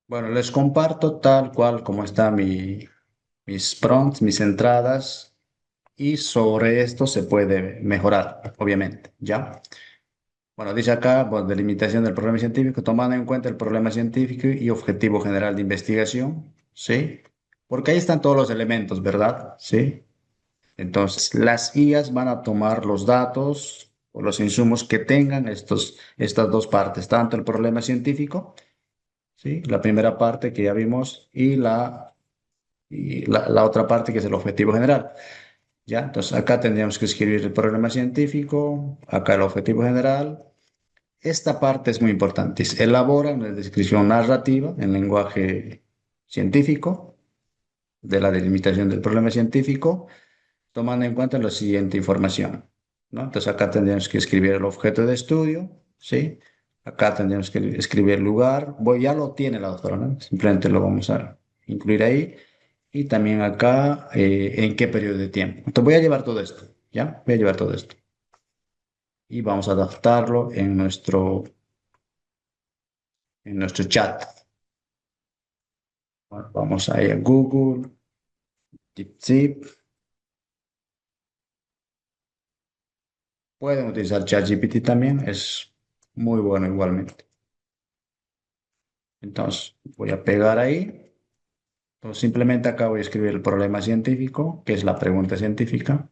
Bueno, les comparto tal cual como están mis prompts, mis entradas, y sobre esto se puede mejorar, obviamente, ¿ya? Bueno, dice acá, pues, delimitación del problema científico, tomando en cuenta el problema científico y objetivo general de investigación, ¿sí? Porque ahí están todos los elementos, ¿verdad? ¿Sí? Entonces, las IAs van a tomar los datos o los insumos que tengan estas dos partes, tanto el problema científico, ¿sí? La primera parte que ya vimos y la otra parte que es el objetivo general. ¿Ya? Entonces, acá tendríamos que escribir el problema científico, acá el objetivo general. Esta parte es muy importante. Elabora una descripción narrativa en lenguaje científico de la delimitación del problema científico, tomando en cuenta la siguiente información, ¿no? Entonces, acá tendríamos que escribir el objeto de estudio, ¿sí? Acá tendríamos que escribir el lugar. Bueno, ya lo tiene la doctora, ¿no? Simplemente lo vamos a incluir ahí. Y también acá, en qué periodo de tiempo. Entonces, voy a llevar todo esto, ¿ya? Voy a llevar todo esto. Y vamos a adaptarlo en nuestro chat. Bueno, vamos ahí a Google, DeepSeek. Pueden utilizar ChatGPT también, es muy bueno igualmente. Entonces, voy a pegar ahí. Entonces, simplemente acá voy a escribir el problema científico, que es la pregunta científica.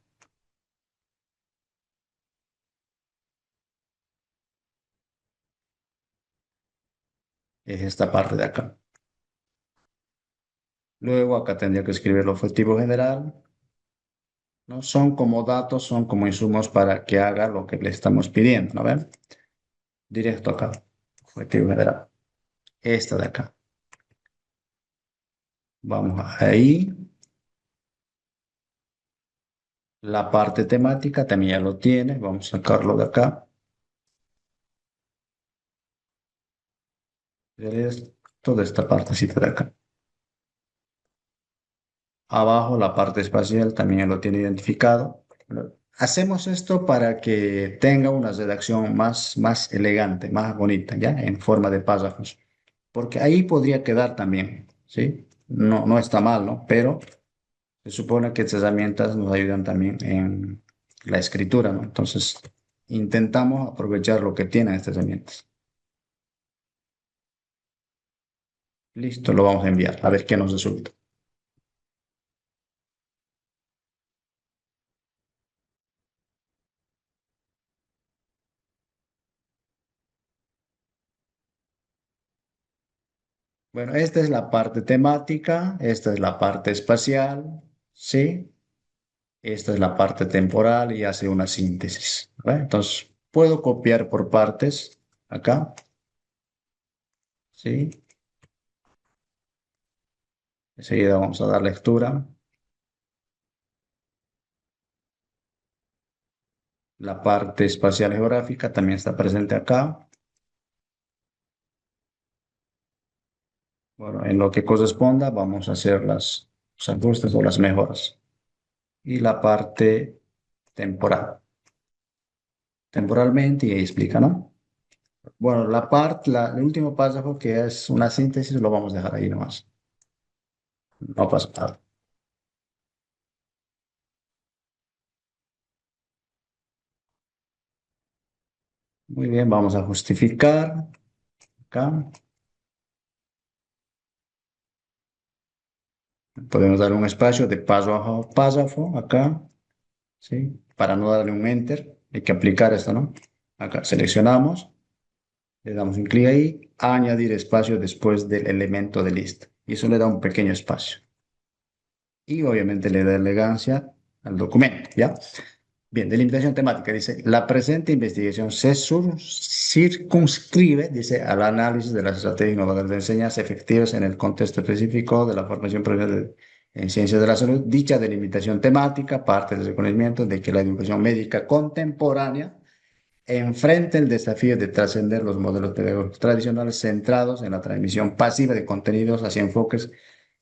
Es esta parte de acá. Luego acá tendría que escribir el objetivo general. ¿No? Son como datos, son como insumos para que haga lo que le estamos pidiendo, ¿no ven? Directo acá, objetivo general. Esta de acá. Vamos ahí. La parte temática también ya lo tiene. Vamos a sacarlo de acá. Es toda esta partecita de acá. Abajo la parte espacial también ya lo tiene identificado. Bueno, hacemos esto para que tenga una redacción más elegante, más bonita, ¿ya? En forma de párrafos. Porque ahí podría quedar también, ¿sí? No, no está mal, ¿no? Pero se supone que estas herramientas nos ayudan también en la escritura, ¿no? Entonces, intentamos aprovechar lo que tienen estas herramientas. Listo, lo vamos a enviar, a ver qué nos resulta. Bueno, esta es la parte temática, esta es la parte espacial, ¿sí? Esta es la parte temporal y hace una síntesis, ¿vale? Entonces, Puedo copiar por partes acá, ¿sí? Enseguida vamos a dar lectura. La parte espacial geográfica también está presente acá. Bueno, en lo que corresponda, vamos a hacer los ajustes o las mejoras. Y la parte temporal. Temporalmente, y ahí explica, ¿no? Bueno, el último párrafo, que es una síntesis, lo vamos a dejar ahí nomás. No pasa nada. Muy bien, vamos a justificar acá. Podemos darle un espacio de párrafo acá, ¿sí? Para no darle un enter, hay que aplicar esto, ¿no? Acá seleccionamos, le damos un clic ahí, añadir espacio después del elemento de lista. Y eso le da un pequeño espacio. Y obviamente le da elegancia al documento, ¿ya? Bien, delimitación temática. Dice, la presente investigación se circunscribe, dice, al análisis de las estrategias innovadoras de enseñanza efectivas en el contexto específico de la formación profesional en ciencias de la salud. Dicha delimitación temática parte del reconocimiento de que la educación médica contemporánea enfrenta el desafío de trascender los modelos pedagógicos tradicionales centrados en la transmisión pasiva de contenidos hacia enfoques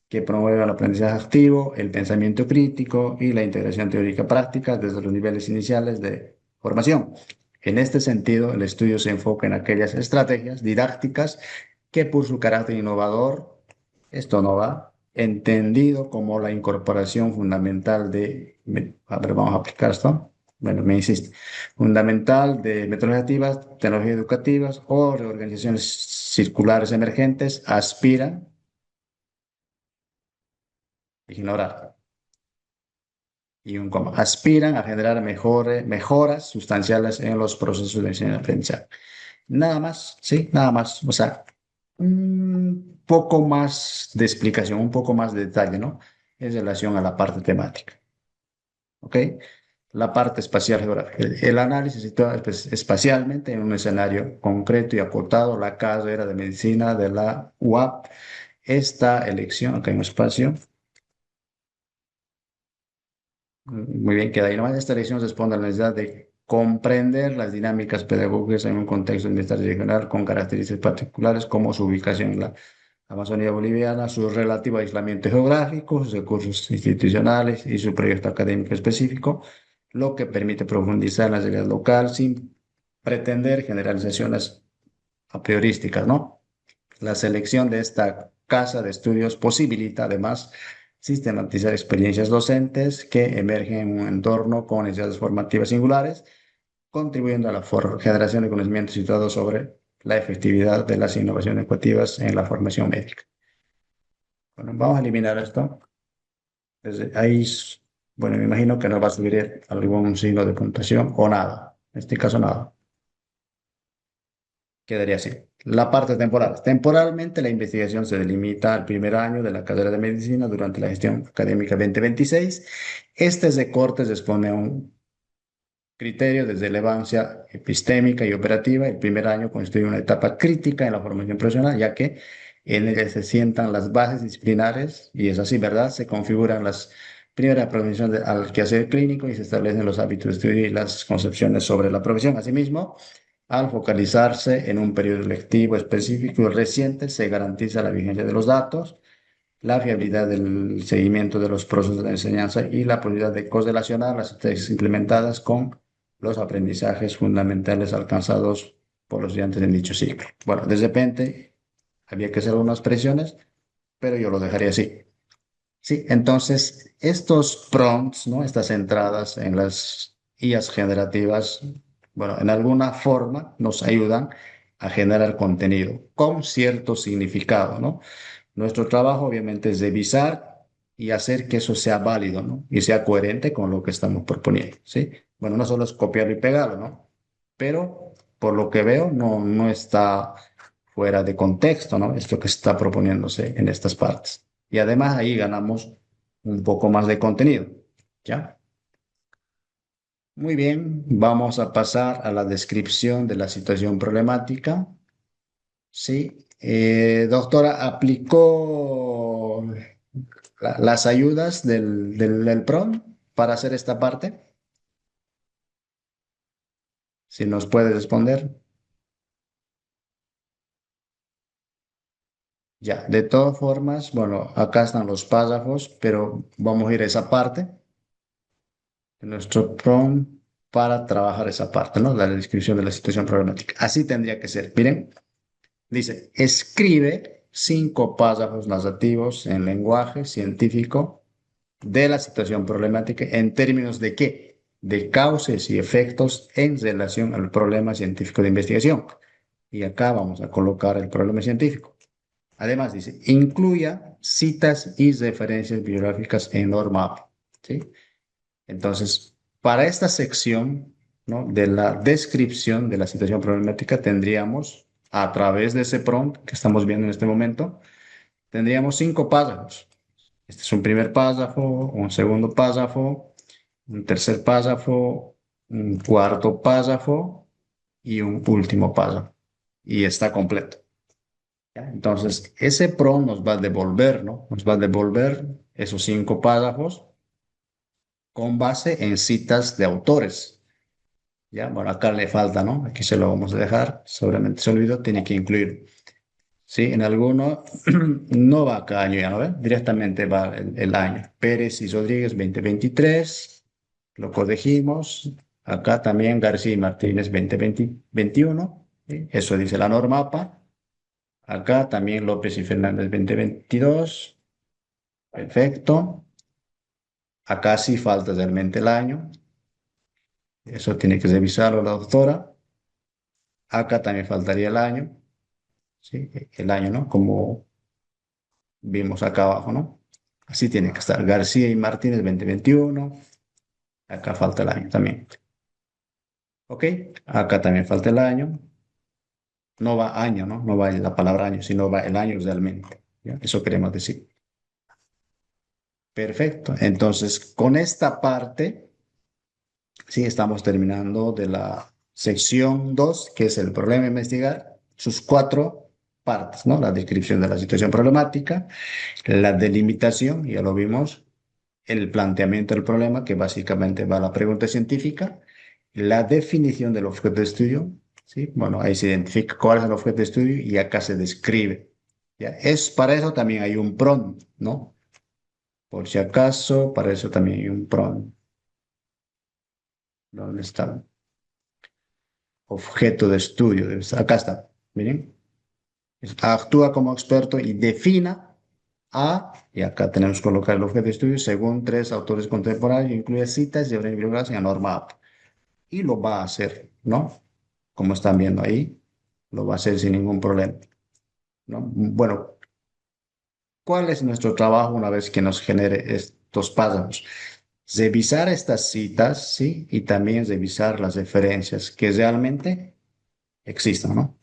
que promueva el aprendizaje activo, el pensamiento crítico y la integración teórica práctica desde los niveles iniciales de formación. En este sentido, el estudio se enfoca en aquellas estrategias didácticas que por su carácter innovador, esto no va, entendido como la incorporación fundamental a ver, vamos a aplicar esto. Bueno, me insiste. Fundamental de metodologías activas, tecnologías educativas o reorganizaciones circulares emergentes aspiran ignorar. Y un coma. Aspiran a generar mejoras sustanciales en los procesos de enseñanza-aprendizaje. Nada más, ¿sí? Nada más. O sea, un poco más de explicación, un poco más de detalle, ¿no? En relación a la parte temática. ¿Ok? La parte espacial geográfica. El análisis sitúa espacialmente en un escenario concreto y acotado la carrera de medicina de la UAP. Esta elección, acá hay un espacio. Muy bien, queda ahí nomás. Esta elección responde a la necesidad de comprender las dinámicas pedagógicas en un contexto ambiental regional con características particulares como su ubicación en la Amazonía boliviana, su relativo aislamiento geográfico, sus recursos institucionales y su proyecto académico específico, lo que permite profundizar en la realidad local sin pretender generalizaciones a priorísticas, ¿no? La selección de esta casa de estudios posibilita además sistematizar experiencias docentes que emergen en un entorno con necesidades formativas singulares, contribuyendo a la generación de conocimientos situados sobre la efectividad de las innovaciones educativas en la formación médica. Bueno, vamos a eliminar esto. Desde ahí, bueno, me imagino que no va a subir algún signo de puntuación o nada. En este caso, nada. Quedaría así. La parte temporal. Temporalmente, la investigación se delimita al primer año de la carrera de medicina durante la gestión académica 2026. Este recorte expone a un criterio de relevancia epistémica y operativa. El primer año constituye una etapa crítica en la formación profesional, ya que en ella se sientan las bases disciplinares, y es así, ¿verdad? Se configuran las primeras aproximaciones al quehacer clínico y se establecen los hábitos de estudio y las concepciones sobre la profesión. Asimismo, al focalizarse en un periodo lectivo específico y reciente, se garantiza la vigencia de los datos, la fiabilidad del seguimiento de los procesos de enseñanza y la posibilidad de correlacionar las estrategias implementadas con los aprendizajes fundamentales alcanzados por los estudiantes en dicho ciclo. Bueno, de repente había que hacer algunas presiones, pero yo lo dejaría así. Sí, entonces estos prompts, ¿no? Estas entradas en las IAs generativas, bueno, en alguna forma nos ayudan a generar contenido con cierto significado, ¿no? Nuestro trabajo obviamente es revisar y hacer que eso sea válido, ¿no? Y sea coherente con lo que estamos proponiendo, ¿sí? Bueno, no solo es copiarlo y pegarlo, ¿no? Pero por lo que veo no está fuera de contexto, ¿no? Esto que está proponiéndose en estas partes. Y además ahí ganamos un poco más de contenido, ¿ya? Muy bien, vamos a pasar a la descripción de la situación problemática. Sí, doctora, ¿aplicó las ayudas del PRON para hacer esta parte? Si nos puede responder. Ya, de todas formas, bueno, acá están los párrafos, pero vamos a ir a esa parte de nuestro PRON para trabajar esa parte, ¿no? La descripción de la situación problemática. Así tendría que ser. Miren. Dice, escribe 5 párrafos narrativos en lenguaje científico de la situación problemática en términos de qué? De causas y efectos en relación al problema científico de investigación. Y acá vamos a colocar el problema científico. Además dice, incluya citas y referencias bibliográficas en norma. ¿Sí? Entonces, para esta sección, ¿no? De la descripción de la situación problemática, tendríamos, a través de ese prompt que estamos viendo en este momento, tendríamos 5 párrafos. Este es un primer párrafo, un segundo párrafo, un tercer párrafo, un cuarto párrafo y un último párrafo. Y está completo. ¿Ya? Entonces, ese prompt nos va a devolver, ¿no? Nos va a devolver esos 5 párrafos con base en citas de autores. Ya, bueno, acá le falta, ¿no? Aquí se lo vamos a dejar. Seguramente se olvidó, tiene que incluir. Sí, en alguno no va cada año, ya no ve, directamente va el año. Pérez y Rodríguez 2023, lo corregimos. Acá también García y Martínez 2021, ¿sí? Eso dice la norma APA. Acá también López y Fernández 2022, perfecto. Acá sí falta realmente el año, eso tiene que revisarlo la doctora. Acá también faltaría el año, ¿sí? El año, ¿no? Como vimos acá abajo, ¿no? Así tiene que estar. García y Martínez 2021. Acá falta el año también. ¿Ok? Acá también falta el año. No va año, ¿no? No va la palabra año, sino va el año realmente. ¿Ya? Eso queremos decir. Perfecto. Entonces, con esta parte, sí, estamos terminando de la sección 2, que es el problema a investigar, sus 4 partes, ¿no? La descripción de la situación problemática, la delimitación, ya lo vimos, el planteamiento del problema, que básicamente va a la pregunta científica, la definición del objeto de estudio, ¿sí? Bueno, ahí se identifica cuál es el objeto de estudio y acá se describe. ¿Ya? Es, para eso también hay un PRON, ¿no? Por si acaso, para eso también hay un PRON. ¿Dónde está? Objeto de estudio. Acá está. Miren. Actúa como experto y defina a, y acá tenemos que colocar el objeto de estudio según 3 autores contemporáneos, incluye citas y bibliografías en norma APA. Y lo va a hacer, ¿no? Como están viendo ahí, lo va a hacer sin ningún problema, ¿no? Bueno, ¿cuál es nuestro trabajo una vez que nos genere estos párrafos? Revisar estas citas, ¿sí? Y también revisar las referencias que realmente existan, ¿no?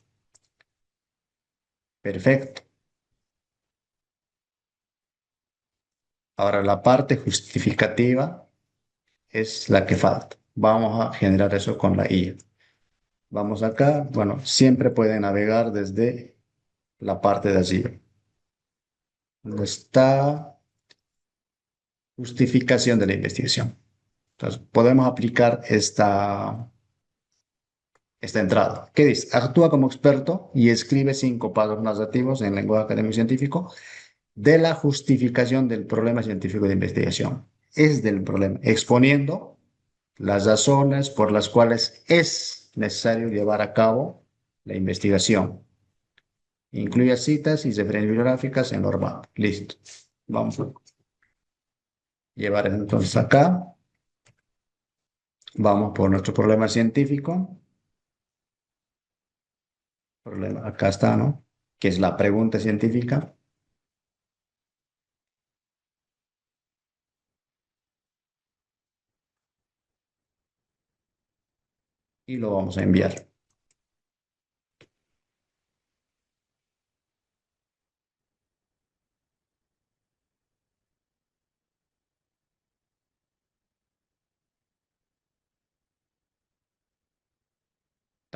Perfecto. Ahora la parte justificativa es la que falta. Vamos a generar eso con la IA. Vamos acá, bueno, siempre pueden navegar desde la parte de allí. ¿Dónde está? Justificación de la investigación. Entonces, podemos aplicar esta entrada. ¿Qué dice? Actúa como experto y escribe 5 párrafos narrativos en lenguaje académico científico de la justificación del problema científico de investigación. Es del problema, exponiendo las razones por las cuales es necesario llevar a cabo la investigación. Incluye citas y referencias bibliográficas en norma. Listo. Vamos a llevar entonces acá. Vamos por nuestro problema científico. Problema, acá está, ¿no? Que es la pregunta científica. Y lo vamos a enviar.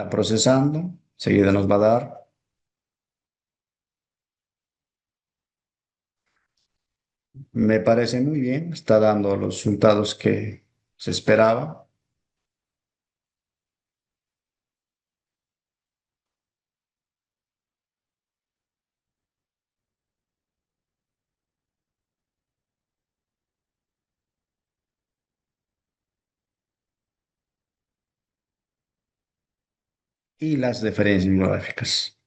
Está procesando. Enseguida nos va a dar. Me parece muy bien. Está dando los resultados que se esperaba. Y las referencias bibliográficas.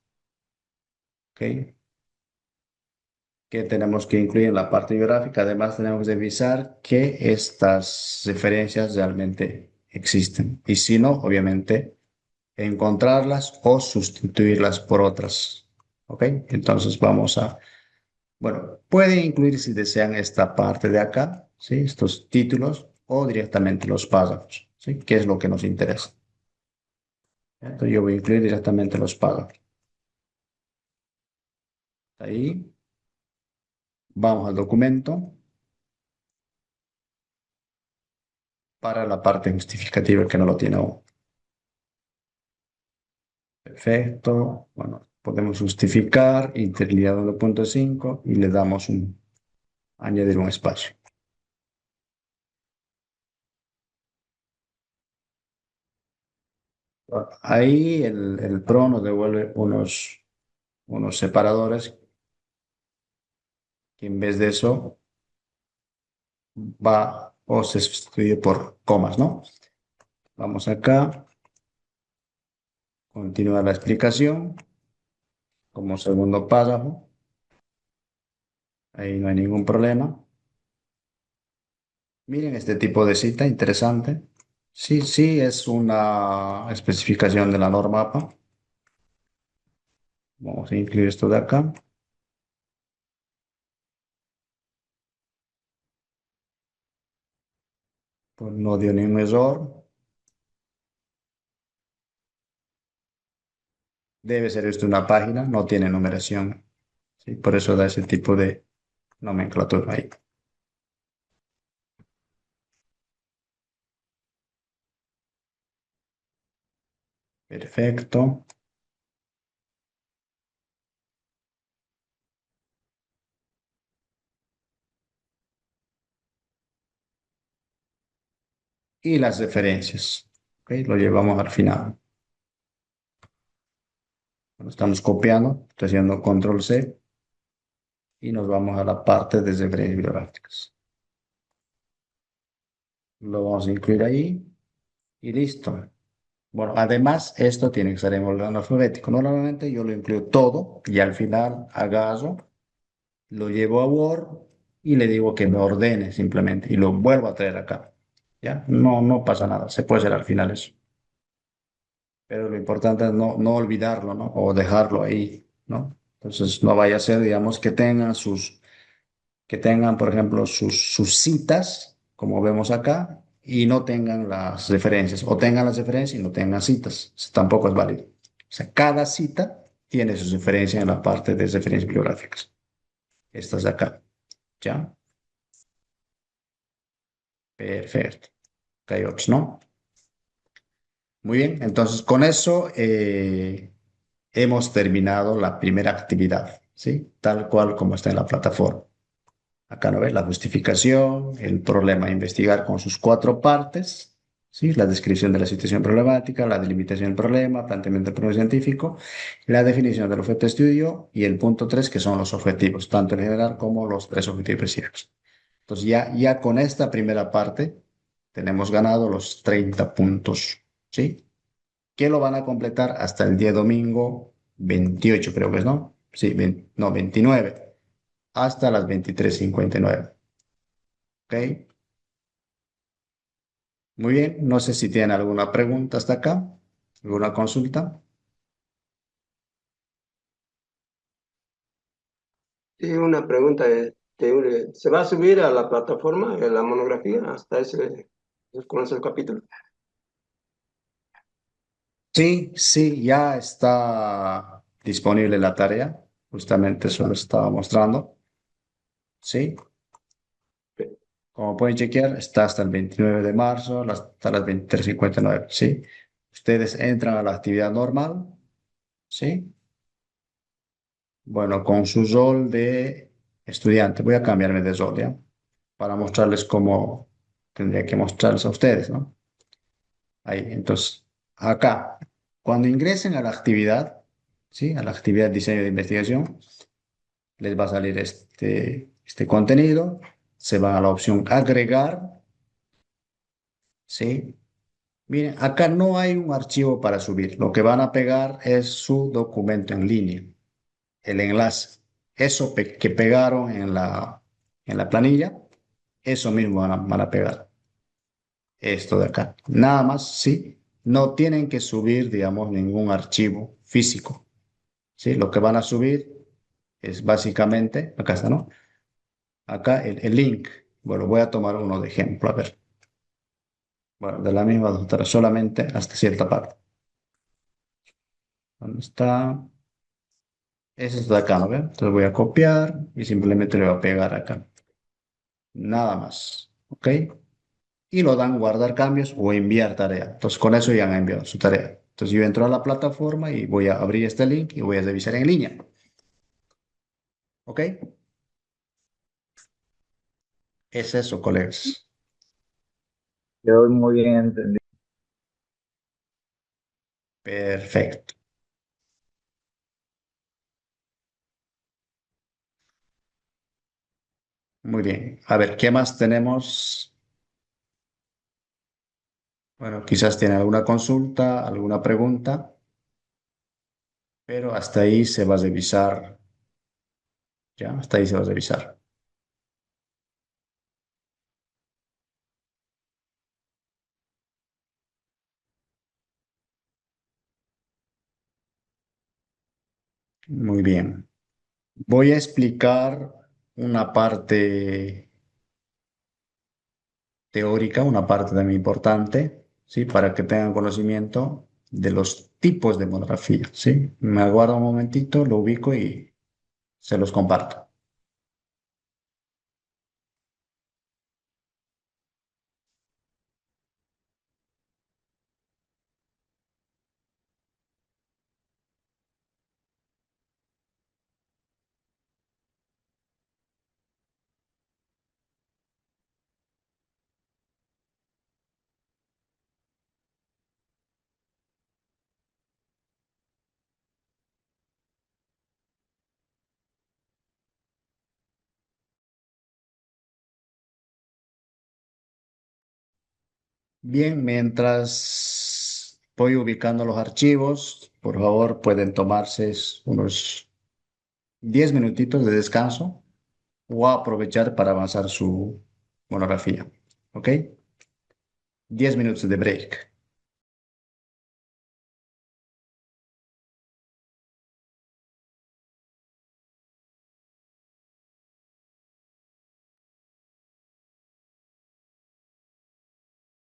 ¿Ok? Que tenemos que incluir en la parte biográfica. Además, tenemos que revisar que estas referencias realmente existen. Y si no, obviamente, encontrarlas o sustituirlas por otras. ¿Ok? Entonces vamos a, bueno, pueden incluir si desean esta parte de acá, ¿sí? Estos títulos o directamente los párrafos, ¿sí? ¿Qué es lo que nos interesa? Entonces yo voy a incluir directamente los párrafos. Ahí, vamos al documento para la parte justificativa que no lo tiene aún. Perfecto. Bueno, podemos justificar interlineado 1.5 y le damos añadir un espacio. Ahí el PRO nos devuelve unos separadores que en vez de eso va o se sustituye por comas, ¿no? Vamos acá, continúa la explicación como segundo párrafo. Ahí no hay ningún problema. Miren este tipo de cita, interesante. Sí, sí, es una especificación de la norma APA. Vamos a incluir esto de acá. Pues no dio ningún error. Debe ser esto una página, no tiene numeración. ¿Sí? Por eso da ese tipo de nomenclatura ahí. Perfecto. Y las referencias. ¿Ok? Lo llevamos al final. Lo estamos copiando, estoy haciendo control C y nos vamos a la parte de referencias bibliográficas. Lo vamos a incluir ahí y listo. Bueno, además, esto tiene que estar en orden alfabético. Normalmente yo lo incluyo todo y al final agarro, lo llevo a Word y le digo que me ordene simplemente y lo vuelvo a traer acá. ¿Ya? No, no pasa nada. Se puede hacer al final eso. Pero lo importante es no olvidarlo, ¿no? O dejarlo ahí, ¿no? Entonces, no vaya a ser, digamos, que tengan, por ejemplo, sus citas, como vemos acá, y no tengan las referencias, o tengan las referencias y no tengan citas. Eso tampoco es válido. O sea, cada cita tiene su referencia en la parte de referencias bibliográficas. Estas de acá, ¿ya? Perfecto. Acá hay otros, ¿no? Muy bien, entonces con eso hemos terminado la primera actividad, ¿sí? Tal cual como está en la plataforma. Acá no ves la justificación, el problema a investigar con sus cuatro partes, ¿sí? La descripción de la situación problemática, la delimitación del problema, planteamiento del problema científico, la definición del objeto de estudio y el punto 3 que son los objetivos, tanto en general como los tres objetivos específicos. Entonces ya con esta primera parte tenemos ganado los 30 puntos, ¿sí? Que lo van a completar hasta el día domingo 28, creo que es, ¿no? Sí, no, 29, hasta las 23:59. ¿Ok? Muy bien, no sé si tienen alguna pregunta hasta acá, alguna consulta. Sí, una pregunta. ¿Se va a subir a la plataforma la monografía hasta con ese capítulo? Sí, sí, ya está disponible la tarea, justamente eso lo estaba mostrando. Sí, como pueden chequear, está hasta el 29 de marzo, hasta las 23:59, ¿sí? Ustedes entran a la actividad normal, ¿sí? Bueno, con su rol de estudiante. Voy a cambiarme de rol, ¿ya? Para mostrarles cómo tendría que mostrarles a ustedes, ¿no? Ahí, entonces, acá, cuando ingresen a la actividad, ¿sí? A la actividad diseño de investigación, les va a salir este contenido, se van a la opción agregar, ¿sí? Miren, acá no hay un archivo para subir, lo que van a pegar es su documento en línea, el enlace, eso que pegaron en la planilla, eso mismo van a pegar, esto de acá, nada más, ¿sí? No tienen que subir, digamos, ningún archivo físico, ¿sí? Lo que van a subir es básicamente, acá está, ¿no? Acá el link. Bueno, voy a tomar uno de ejemplo, a ver. Bueno, de la misma doctora, solamente hasta cierta parte. ¿Dónde está? Ese es de acá, ¿no ve? Entonces voy a copiar y simplemente le voy a pegar acá. Nada más, ¿ok? Y lo dan guardar cambios o enviar tarea. Entonces con eso ya han enviado su tarea. Entonces yo entro a la plataforma y voy a abrir este link y voy a revisar en línea, ¿ok? Es eso, colegas. Quedó muy bien entendido. Perfecto. Muy bien. A ver, ¿qué más tenemos? Bueno, quizás tiene alguna consulta, alguna pregunta, pero hasta ahí se va a revisar, ya, hasta ahí se va a revisar. Muy bien. Voy a explicar una parte teórica, una parte también importante, ¿sí? Para que tengan conocimiento de los tipos de monografía, ¿sí? Me aguardo un momentito, lo ubico y se los comparto. Bien, mientras voy ubicando los archivos, por favor, pueden tomarse unos 10 minutitos de descanso o aprovechar para avanzar su monografía. ¿Ok? 10 minutos de break.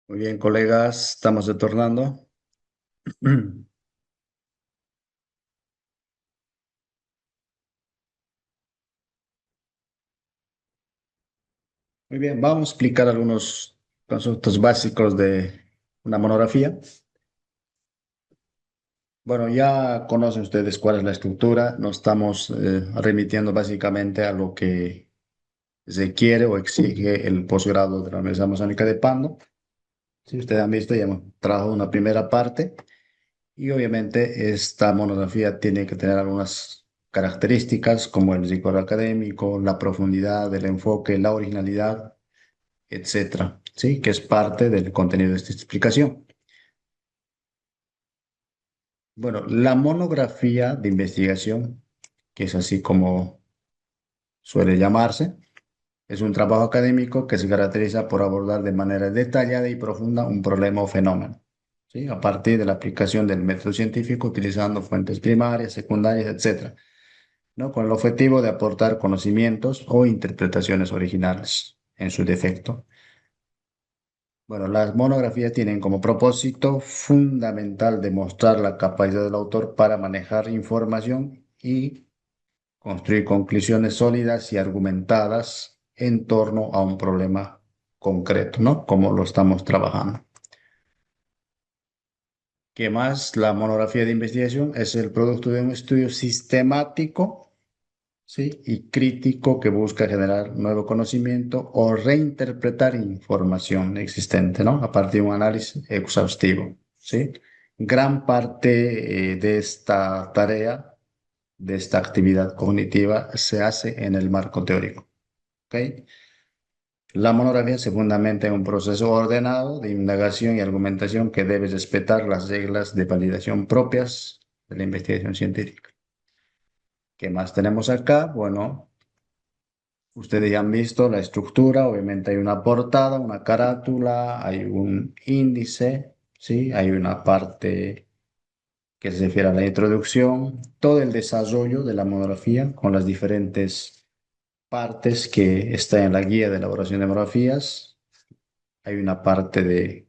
Muy bien, colegas, estamos retornando. Muy bien, vamos a explicar algunos conceptos básicos de una monografía. Bueno, ya conocen ustedes cuál es la estructura. Nos estamos remitiendo básicamente a lo que requiere o exige el posgrado de la Universidad Amazónica de Pando. Si ustedes han visto, ya hemos trabajado una primera parte y obviamente esta monografía tiene que tener algunas características como el rigor académico, la profundidad, el enfoque, la originalidad, etcétera, ¿sí? Que es parte del contenido de esta explicación. Bueno, la monografía de investigación, que es así como suele llamarse, es un trabajo académico que se caracteriza por abordar de manera detallada y profunda un problema o fenómeno, ¿sí? A partir de la aplicación del método científico utilizando fuentes primarias, secundarias, etcétera, ¿no? Con el objetivo de aportar conocimientos o interpretaciones originales en su defecto. Bueno, las monografías tienen como propósito fundamental demostrar la capacidad del autor para manejar información y construir conclusiones sólidas y argumentadas en torno a un problema concreto, ¿no? Como lo estamos trabajando. ¿Qué más? La monografía de investigación es el producto de un estudio sistemático, ¿sí? Y crítico que busca generar nuevo conocimiento o reinterpretar información existente, ¿no? A partir de un análisis exhaustivo, ¿sí? Gran parte de esta tarea, de esta actividad cognitiva, se hace en el marco teórico, ¿ok? La monografía se fundamenta en un proceso ordenado de indagación y argumentación que debe respetar las reglas de validación propias de la investigación científica. ¿Qué más tenemos acá? Bueno, ustedes ya han visto la estructura, obviamente hay una portada, una carátula, hay un índice, ¿sí? Hay una parte que se refiere a la introducción, todo el desarrollo de la monografía con las diferentes partes que está en la guía de elaboración de monografías. Hay una parte de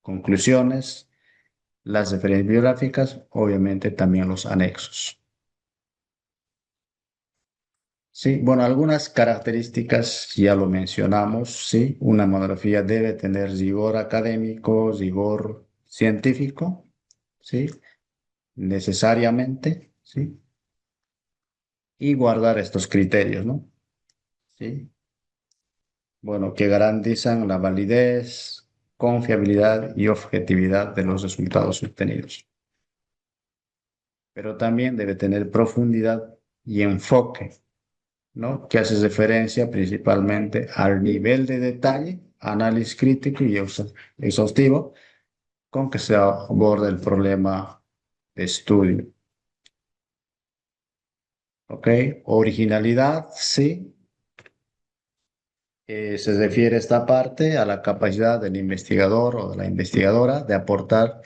conclusiones, las referencias bibliográficas, obviamente también los anexos. Sí, bueno, algunas características ya lo mencionamos, sí. Una monografía debe tener rigor académico, rigor científico, sí, necesariamente, sí, y guardar estos criterios, ¿no? Sí, bueno, que garantizan la validez, confiabilidad y objetividad de los resultados obtenidos. Pero también debe tener profundidad y enfoque, ¿no? Que hace referencia principalmente al nivel de detalle, análisis crítico y exhaustivo con que se aborda el problema de estudio. ¿Ok? Originalidad, sí. Se refiere esta parte a la capacidad del investigador o de la investigadora de aportar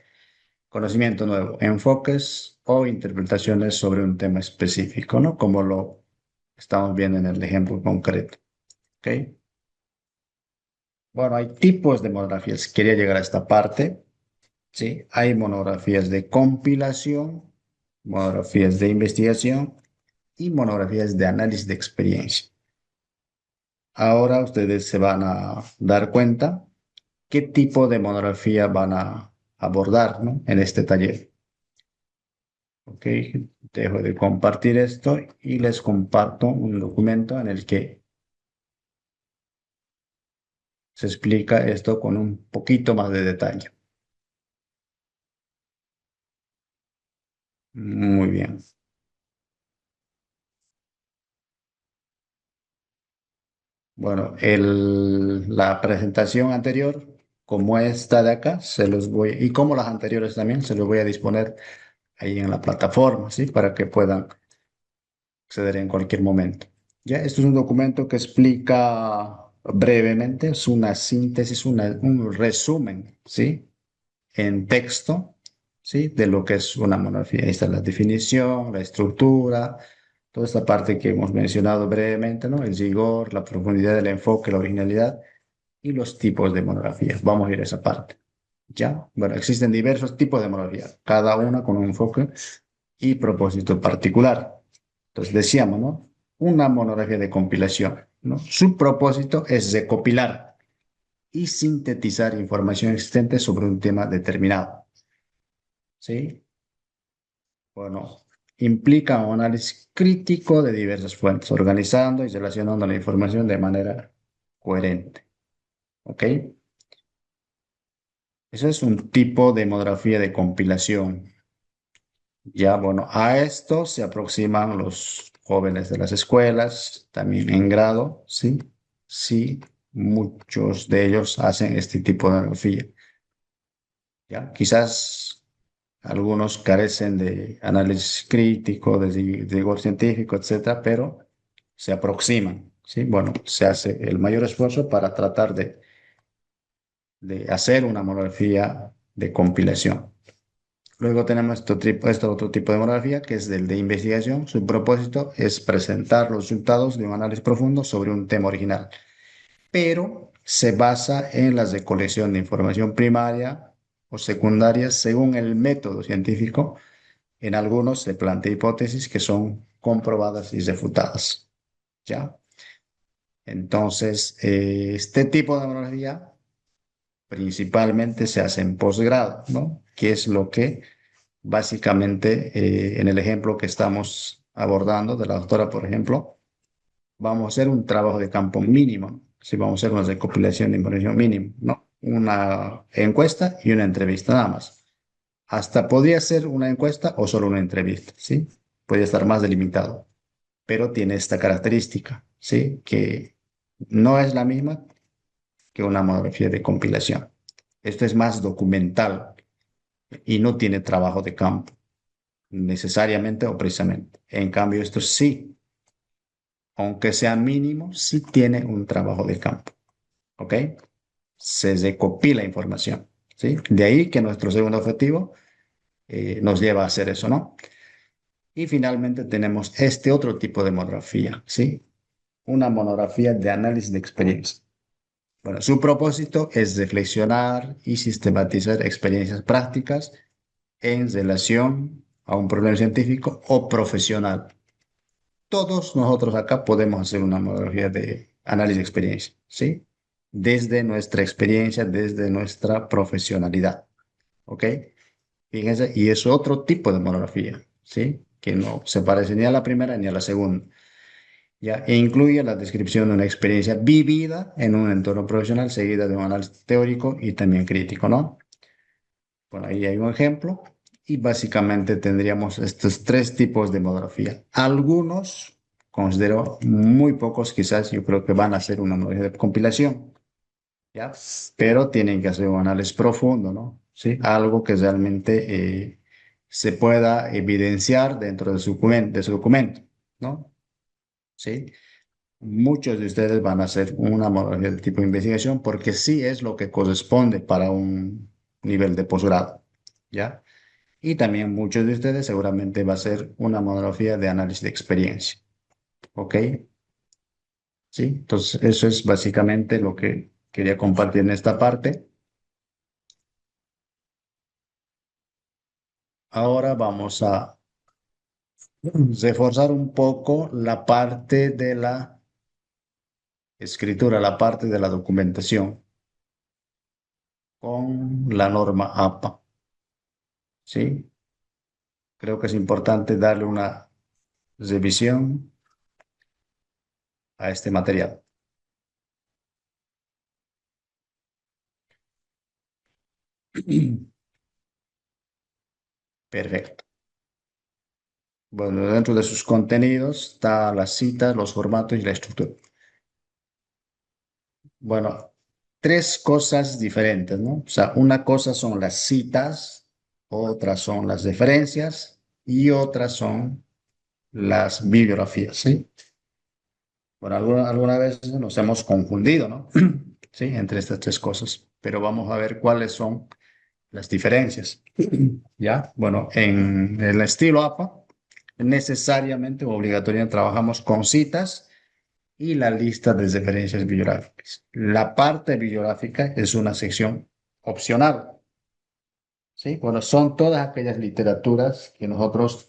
conocimiento nuevo, enfoques o interpretaciones sobre un tema específico, ¿no? Como lo estamos viendo en el ejemplo concreto. ¿Ok? Bueno, hay tipos de monografías. Quería llegar a esta parte. Sí, hay monografías de compilación, monografías de investigación y monografías de análisis de experiencia. Ahora ustedes se van a dar cuenta qué tipo de monografía van a abordar, ¿no? En este taller. Ok, dejo de compartir esto y les comparto un documento en el que se explica esto con un poquito más de detalle. Muy bien. Bueno, la presentación anterior, como esta de acá, y como las anteriores también, se los voy a disponer ahí en la plataforma, ¿sí? Para que puedan acceder en cualquier momento. Ya, esto es un documento que explica brevemente, es una síntesis, un resumen, ¿sí? En texto, ¿sí? De lo que es una monografía. Ahí está la definición, la estructura, toda esta parte que hemos mencionado brevemente, ¿no? El rigor, la profundidad del enfoque, la originalidad y los tipos de monografías. Vamos a ir a esa parte. ¿Ya? Bueno, existen diversos tipos de monografías, cada una con un enfoque y propósito particular. Entonces decíamos, ¿no? Una monografía de compilación, ¿no? Su propósito es recopilar y sintetizar información existente sobre un tema determinado, ¿sí? Bueno, implica un análisis crítico de diversas fuentes, organizando y relacionando la información de manera coherente, ¿ok? Eso es un tipo de monografía de compilación. Ya, bueno, a esto se aproximan los jóvenes de las escuelas, también en grado, ¿sí? Sí, muchos de ellos hacen este tipo de monografía. Ya, quizás algunos carecen de análisis crítico, de rigor científico, etcétera, pero se aproximan, ¿sí? Bueno, se hace el mayor esfuerzo para tratar de hacer una monografía de compilación. Luego tenemos este otro tipo de monografía, que es el de investigación. Su propósito es presentar los resultados de un análisis profundo sobre un tema original, pero se basa en la recolección de información primaria o secundaria según el método científico. En algunos se plantea hipótesis que son comprobadas y refutadas. ¿Ya? Entonces, este tipo de monografía principalmente se hace en posgrado, ¿no? Que es lo que básicamente en el ejemplo que estamos abordando de la doctora, por ejemplo, vamos a hacer un trabajo de campo mínimo, si vamos a hacer una recopilación de información mínimo, ¿no? Una encuesta y una entrevista nada más. Hasta podría ser una encuesta o solo una entrevista, ¿sí? Podría estar más delimitado, pero tiene esta característica, ¿sí? Que no es la misma que una monografía de compilación. Esto es más documental y no tiene trabajo de campo, necesariamente o precisamente. En cambio, esto sí, aunque sea mínimo, sí tiene un trabajo de campo, ¿ok? Se recopila información, ¿sí? De ahí que nuestro segundo objetivo nos lleva a hacer eso, ¿no? Y finalmente tenemos este otro tipo de monografía, ¿sí? Una monografía de análisis de experiencia. Bueno, su propósito es reflexionar y sistematizar experiencias prácticas en relación a un problema científico o profesional. Todos nosotros acá podemos hacer una monografía de análisis de experiencia, ¿sí? Desde nuestra experiencia, desde nuestra profesionalidad, ¿ok? Fíjense, y es otro tipo de monografía, ¿sí? Que no se parece ni a la primera ni a la segunda, ¿ya? E incluye la descripción de una experiencia vivida en un entorno profesional, seguida de un análisis teórico y también crítico, ¿no? Bueno, ahí hay un ejemplo y básicamente tendríamos estos tres tipos de monografía. Algunos, considero muy pocos, quizás yo creo que van a hacer una monografía de compilación, ¿ya? Pero tienen que hacer un análisis profundo, ¿no? ¿Sí? Algo que realmente se pueda evidenciar dentro de su documento, ¿no? ¿Sí? Muchos de ustedes van a hacer una monografía de tipo de investigación porque sí es lo que corresponde para un nivel de posgrado, ¿ya? Y también muchos de ustedes seguramente va a ser una monografía de análisis de experiencia, ¿ok? Sí, entonces eso es básicamente lo que quería compartir en esta parte. Ahora vamos a reforzar un poco la parte de la escritura, la parte de la documentación con la norma APA, ¿sí? Creo que es importante darle una revisión a este material. Perfecto. Bueno, dentro de sus contenidos está las citas, los formatos y la estructura. Bueno, tres cosas diferentes, ¿no? O sea, una cosa son las citas, otras son las referencias y otras son las bibliografías, ¿sí? Bueno, alguna vez nos hemos confundido, ¿no? Sí, entre estas tres cosas, pero vamos a ver cuáles son las diferencias. ¿Ya? Bueno, en el estilo APA, necesariamente o obligatoriamente trabajamos con citas y la lista de referencias bibliográficas. La parte bibliográfica es una sección opcional, ¿sí? Bueno, son todas aquellas literaturas que nosotros,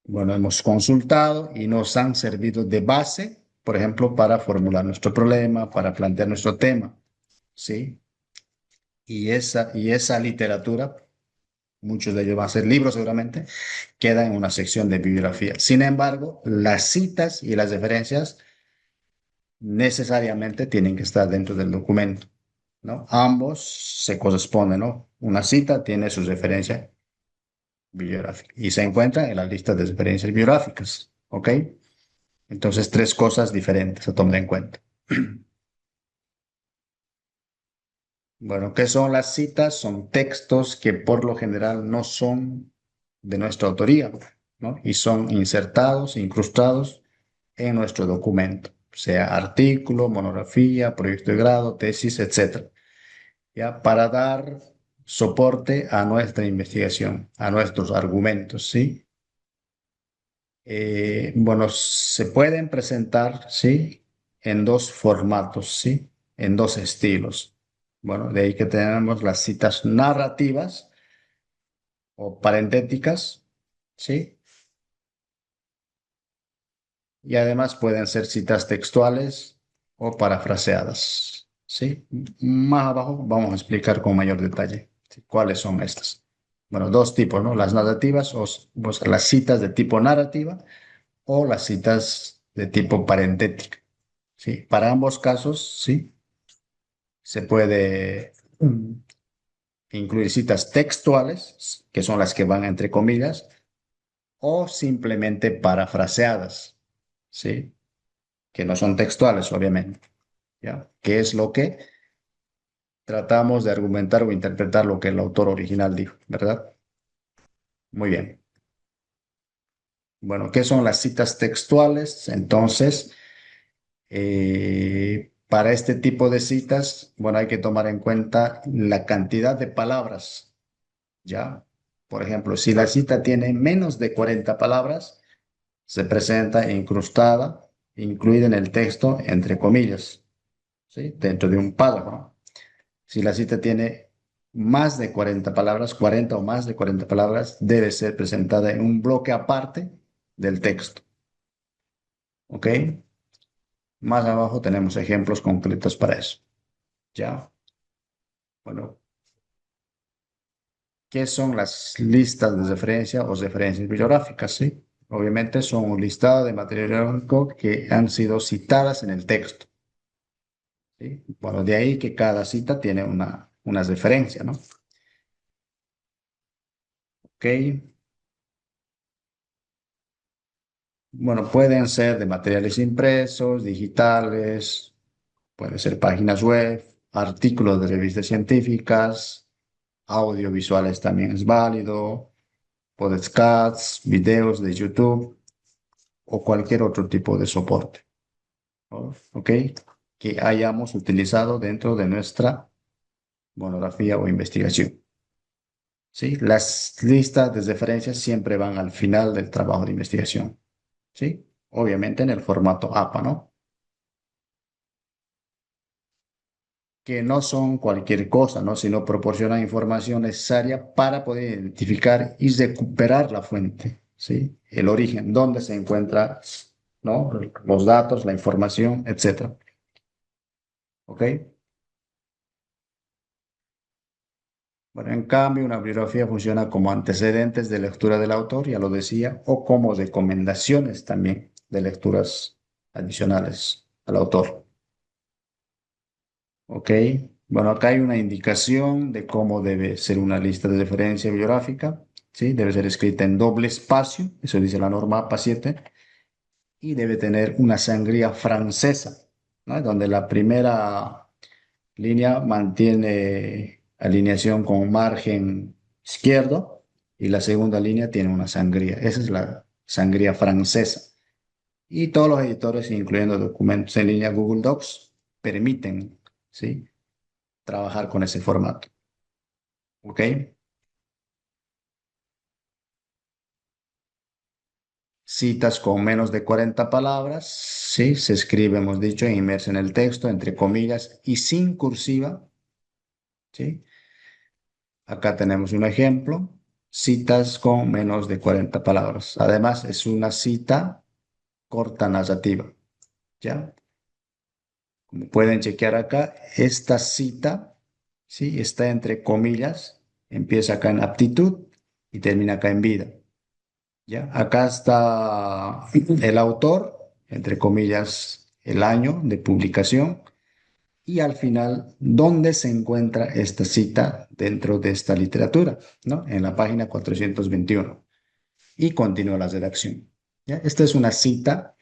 bueno, hemos consultado y nos han servido de base, por ejemplo, para formular nuestro problema, para plantear nuestro tema, ¿sí? Y esa literatura, muchos de ellos van a ser libros seguramente, queda en una sección de bibliografía. Sin embargo, las citas y las referencias necesariamente tienen que estar dentro del documento, ¿no? Ambos se corresponden, ¿no? Una cita tiene su referencia bibliográfica y se encuentra en la lista de referencias bibliográficas, ¿ok? Entonces, tres cosas diferentes a tomar en cuenta. Bueno, ¿qué son las citas? Son textos que por lo general no son de nuestra autoría, ¿no? Y son insertados, incrustados en nuestro documento, sea artículo, monografía, proyecto de grado, tesis, etcétera, ¿ya? Para dar soporte a nuestra investigación, a nuestros argumentos, ¿sí? Bueno, se pueden presentar, ¿sí? En dos formatos, ¿sí? En dos estilos. Bueno, de ahí que tenemos las citas narrativas o parentéticas, ¿sí? Y además pueden ser citas textuales o parafraseadas, ¿sí? Más abajo vamos a explicar con mayor detalle, ¿sí? ¿Cuáles son estas? Bueno, dos tipos, ¿no? Las narrativas o sea, las citas de tipo narrativa o las citas de tipo parentética, ¿sí? Para ambos casos, ¿sí? Se puede incluir citas textuales, que son las que van entre comillas, o simplemente parafraseadas, ¿sí? Que no son textuales, obviamente, ¿ya? Que es lo que tratamos de argumentar o interpretar lo que el autor original dijo, ¿verdad? Muy bien. Bueno, ¿qué son las citas textuales? Entonces, para este tipo de citas, bueno, hay que tomar en cuenta la cantidad de palabras, ¿ya? Por ejemplo, si la cita tiene menos de 40 palabras, se presenta incrustada, incluida en el texto, entre comillas, ¿sí? Dentro de un párrafo. Si la cita tiene más de 40 palabras, 40 o más de 40 palabras, debe ser presentada en un bloque aparte del texto. ¿Ok? Más abajo tenemos ejemplos concretos para eso. ¿Ya? Bueno, ¿qué son las listas de referencia o referencias bibliográficas? ¿Sí? Obviamente son un listado de material bibliográfico que han sido citadas en el texto. ¿Sí? Bueno, de ahí que cada cita tiene una referencia, ¿no? ¿Ok? Bueno, pueden ser de materiales impresos, digitales, pueden ser páginas web, artículos de revistas científicas, audiovisuales también es válido, podcasts, videos de YouTube o cualquier otro tipo de soporte, ¿no? ¿Ok? Que hayamos utilizado dentro de nuestra monografía o investigación. ¿Sí? Las listas de referencias siempre van al final del trabajo de investigación. ¿Sí? Obviamente en el formato APA, ¿no? Que no son cualquier cosa, ¿no? Sino proporcionan información necesaria para poder identificar y recuperar la fuente, ¿sí? El origen, dónde se encuentra, ¿no? Los datos, la información, etcétera. ¿Ok? Bueno, en cambio, una bibliografía funciona como antecedentes de lectura del autor, ya lo decía, o como recomendaciones también de lecturas adicionales al autor. ¿Ok? Bueno, acá hay una indicación de cómo debe ser una lista de referencia bibliográfica, ¿sí? Debe ser escrita en doble espacio, eso dice la norma APA 7, y debe tener una sangría francesa, ¿no? Donde la primera línea mantiene alineación con margen izquierdo y la segunda línea tiene una sangría. Esa es la sangría francesa. Y todos los editores, incluyendo documentos en línea Google Docs, permiten, ¿sí? Trabajar con ese formato. ¿Ok? Citas con menos de 40 palabras, ¿sí? Se escribe, hemos dicho, inmerso en el texto, entre comillas y sin cursiva, ¿sí? Acá tenemos un ejemplo, citas con menos de 40 palabras. Además, es una cita corta narrativa, ¿ya? Como pueden chequear acá, esta cita, ¿sí? Está entre comillas, empieza acá en aptitud y termina acá en vida. ¿Ya? Acá está el autor, entre comillas, el año de publicación y al final, ¿dónde se encuentra esta cita dentro de esta literatura? ¿No? En la página 421. Y continúa la redacción. ¿Ya? Esta es una cita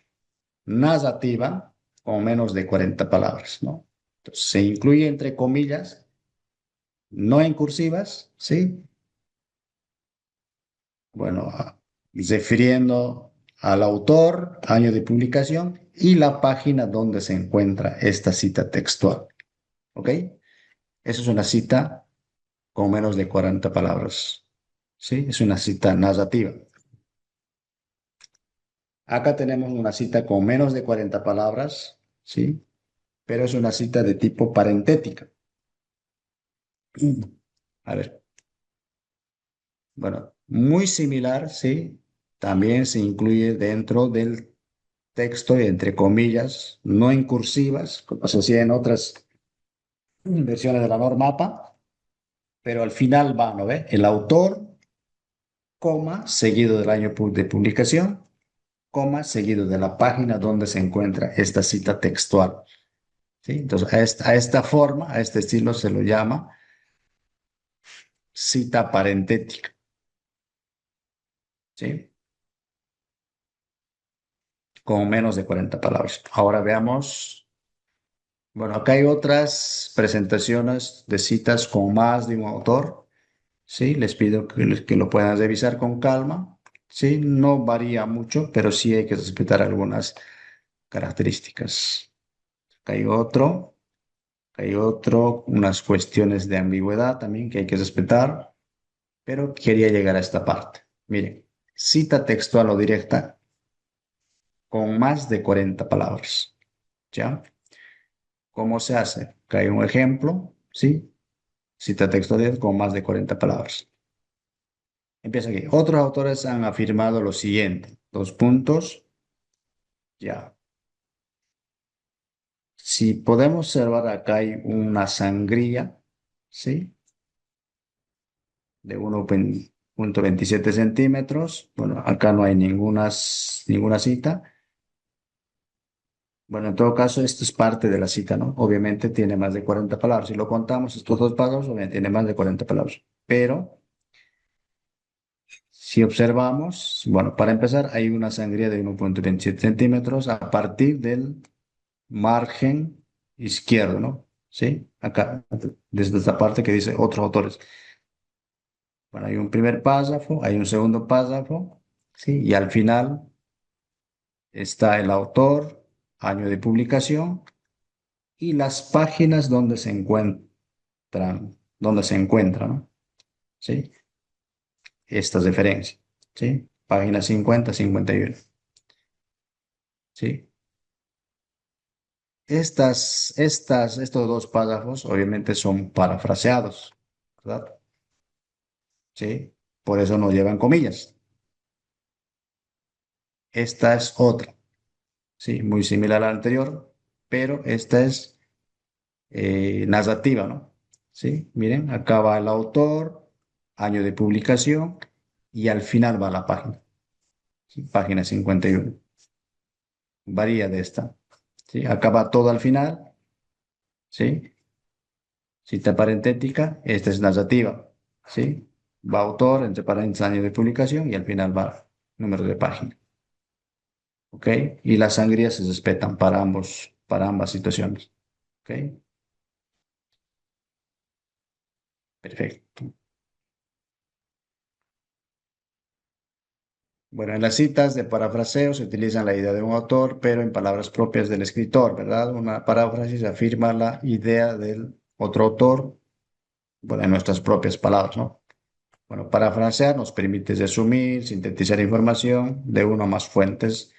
narrativa con menos de 40 palabras, ¿no? Entonces, se incluye entre comillas, no en cursivas, ¿sí? Bueno, refiriendo al autor, año de publicación y la página donde se encuentra esta cita textual. ¿Ok? Esa es una cita con menos de 40 palabras. ¿Sí? Es una cita narrativa. Acá tenemos una cita con menos de 40 palabras, ¿sí? Pero es una cita de tipo parentética. A ver, bueno, muy similar, ¿sí? También se incluye dentro del texto, entre comillas, no en cursivas, como se hacía en otras versiones de la norma APA, pero al final va, ¿no ve? El autor, coma, seguido del año de publicación, coma, seguido de la página donde se encuentra esta cita textual. ¿Sí? Entonces, a esta forma, a este estilo se lo llama cita parentética. ¿Sí? Con menos de 40 palabras. Ahora veamos. Bueno, acá hay otras presentaciones de citas con más de un autor. Sí, les pido que lo puedan revisar con calma. Sí, no varía mucho, pero sí hay que respetar algunas características. Acá hay otro, unas cuestiones de ambigüedad también que hay que respetar, pero quería llegar a esta parte. Miren, cita textual o directa con más de 40 palabras. ¿Ya? ¿Cómo se hace? Acá hay un ejemplo, ¿sí? Cita textual con más de 40 palabras. Empieza aquí. Otros autores han afirmado lo siguiente. Dos puntos. Ya. Si podemos observar acá hay una sangría, ¿sí? De 1,27 centímetros. Bueno, acá no hay ninguna cita. Bueno, en todo caso, esto es parte de la cita, ¿no? Obviamente tiene más de 40 palabras. Si lo contamos, estos dos párrafos, obviamente tiene más de 40 palabras. Pero si observamos, bueno, para empezar, hay una sangría de 1,27 centímetros a partir del margen izquierdo, ¿no? ¿Sí? Acá, desde esta parte que dice otros autores. Bueno, hay un primer párrafo, hay un segundo párrafo, ¿sí? Y al final está el autor, año de publicación y las páginas donde se encuentran, ¿no? ¿Sí? Estas referencias, ¿sí? Página 50, 51, ¿sí? Estos dos párrafos obviamente son parafraseados, ¿verdad? ¿Sí? Por eso no llevan comillas. Esta es otra, ¿sí? Muy similar a la anterior, pero esta es narrativa, ¿no? ¿Sí? Miren, acá va el autor, año de publicación y al final va la página, ¿sí? Página 51. Varía de esta, ¿sí? Acá va todo al final, ¿sí? Cita parentética, esta es narrativa, ¿sí? Va autor, entre paréntesis, año de publicación y al final va número de página, ¿ok? Y las sangrías se respetan para ambas situaciones, ¿ok? Perfecto. Bueno, en las citas de parafraseo se utiliza la idea de un autor, pero en palabras propias del escritor, ¿verdad? Una paráfrasis afirma la idea del otro autor, bueno, en nuestras propias palabras, ¿no? Bueno, parafrasear nos permite resumir, sintetizar información de una o más fuentes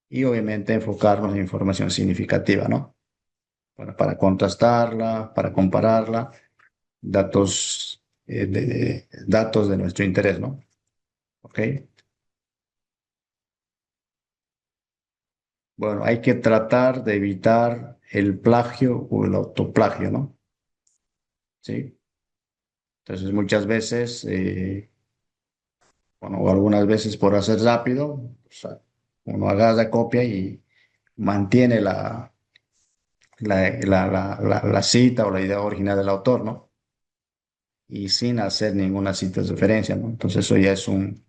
y obviamente enfocarnos en información significativa, ¿no? Bueno, para contrastarla, para compararla, datos de nuestro interés, ¿no? ¿Ok? Bueno, hay que tratar de evitar el plagio o el autoplagio, ¿no? ¿Sí? Entonces, muchas veces, bueno, o algunas veces por hacer rápido, o sea, uno agarra copia y mantiene la cita o la idea original del autor, ¿no? Y sin hacer ninguna cita de referencia, ¿no? Entonces, eso ya es un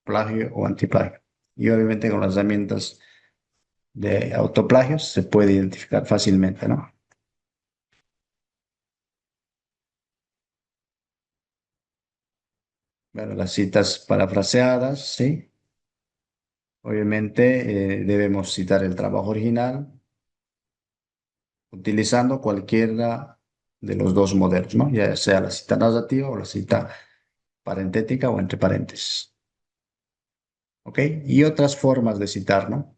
plagio o antiplagio. Y obviamente con las herramientas de autoplagios se puede identificar fácilmente, ¿no? Bueno, las citas parafraseadas, ¿sí? Obviamente debemos citar el trabajo original utilizando cualquiera de los dos modelos, ¿no? Ya sea la cita narrativa o la cita parentética o entre paréntesis, ¿ok? Y otras formas de citar, ¿no?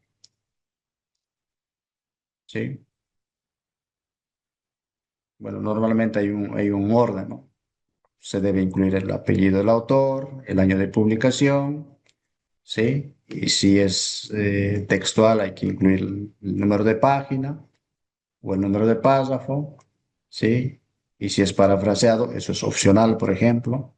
Sí. Bueno, normalmente hay un orden, ¿no? Se debe incluir el apellido del autor, el año de publicación, ¿sí? Y si es textual, hay que incluir el número de página o el número de párrafo, ¿sí? Y si es parafraseado, eso es opcional, por ejemplo,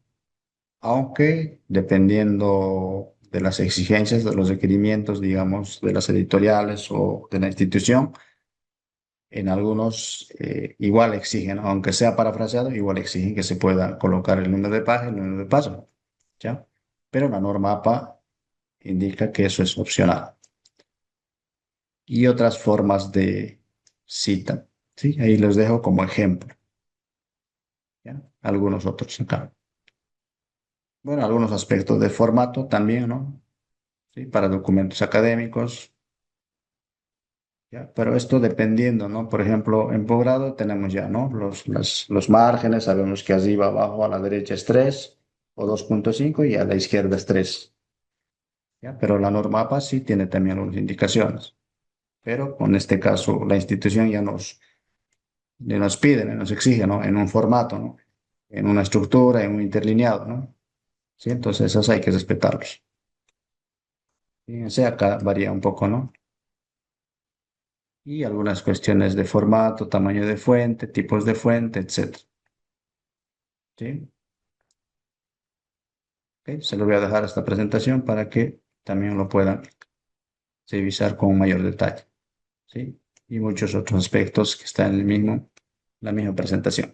aunque dependiendo de las exigencias, de los requerimientos, digamos, de las editoriales o de la institución, en algunos igual exigen, aunque sea parafraseado, igual exigen que se pueda colocar el número de página, el número de paso, ¿ya? Pero la norma APA indica que eso es opcional. Y otras formas de cita, ¿sí? Ahí les dejo como ejemplo, ¿ya? Algunos otros acá. Bueno, algunos aspectos de formato también, ¿no? ¿Sí? Para documentos académicos, ¿ya? Pero esto dependiendo, ¿no? Por ejemplo, en posgrado tenemos ya, ¿no? Los márgenes, sabemos que arriba, abajo, a la derecha es 3 o 2,5 y a la izquierda es 3, ¿ya? Pero la norma APA sí tiene también algunas indicaciones. Pero en este caso, la institución ya nos pide, nos exige, ¿no? En un formato, ¿no? En una estructura, en un interlineado, ¿no? Sí, entonces esos hay que respetarlos. Fíjense, acá varía un poco, ¿no? Y algunas cuestiones de formato, tamaño de fuente, tipos de fuente, etcétera. ¿Sí? Ok, se lo voy a dejar esta presentación para que también lo puedan revisar con mayor detalle. ¿Sí? Y muchos otros aspectos que están en la misma presentación.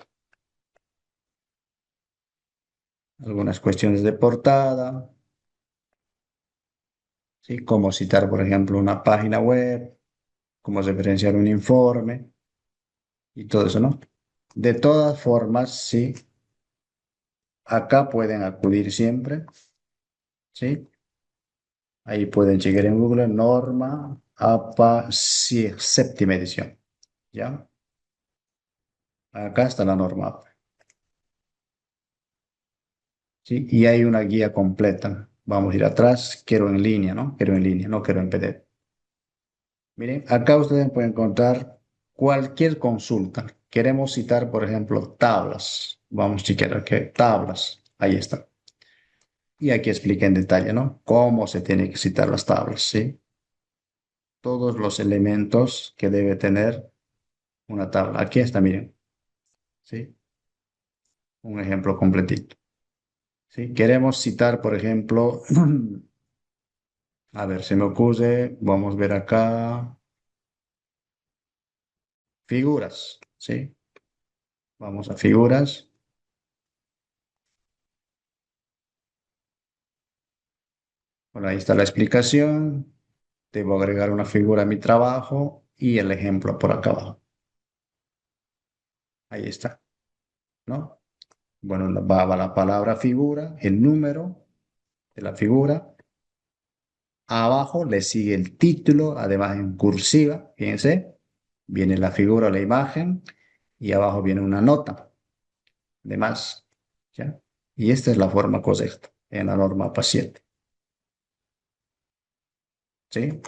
Algunas cuestiones de portada, ¿sí? Cómo citar, por ejemplo, una página web, cómo referenciar un informe y todo eso, ¿no? De todas formas, sí, acá pueden acudir siempre, ¿sí? Ahí pueden checar en Google norma APA sí, séptima edición, ¿ya? Acá está la norma APA, ¿sí? Y hay una guía completa. Vamos a ir atrás, quiero en línea, ¿no? Quiero en línea, no quiero en PDF. Miren, acá ustedes pueden encontrar cualquier consulta. Queremos citar, por ejemplo, tablas. Vamos a chequear aquí, tablas. Ahí está. Y aquí explica en detalle, ¿no? Cómo se tiene que citar las tablas, ¿sí? Todos los elementos que debe tener una tabla. Aquí está, miren, ¿sí? Un ejemplo completito. ¿Sí? Queremos citar, por ejemplo, a ver, se me ocurre, vamos a ver acá, figuras, ¿sí? Vamos a figuras. Bueno, ahí está la explicación. Debo agregar una figura a mi trabajo y el ejemplo por acá abajo. Ahí está, ¿no? Bueno, va la palabra figura, el número de la figura. Abajo le sigue el título, además en cursiva, fíjense. Viene la figura, la imagen, y abajo viene una nota de más, ¿ya? Y esta es la forma correcta en la norma paciente, ¿sí?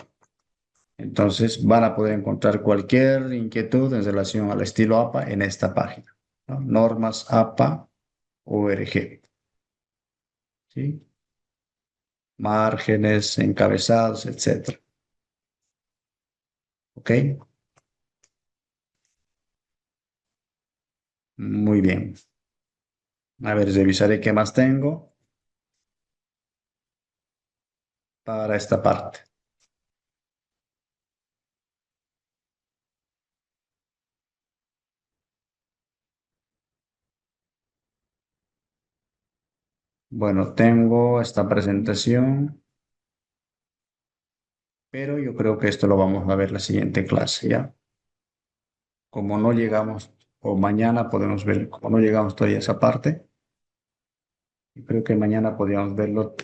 Entonces van a poder encontrar cualquier inquietud en relación al estilo APA en esta página, ¿no? Normas APA ORG, ¿sí? Márgenes, encabezados, etcétera. ¿Ok? Muy bien. A ver, revisaré qué más tengo para esta parte. Bueno, tengo esta presentación, pero yo creo que esto lo vamos a ver la siguiente clase, ¿ya? Como no llegamos, o mañana podemos ver, como no llegamos todavía a esa parte, yo creo que mañana podríamos verlo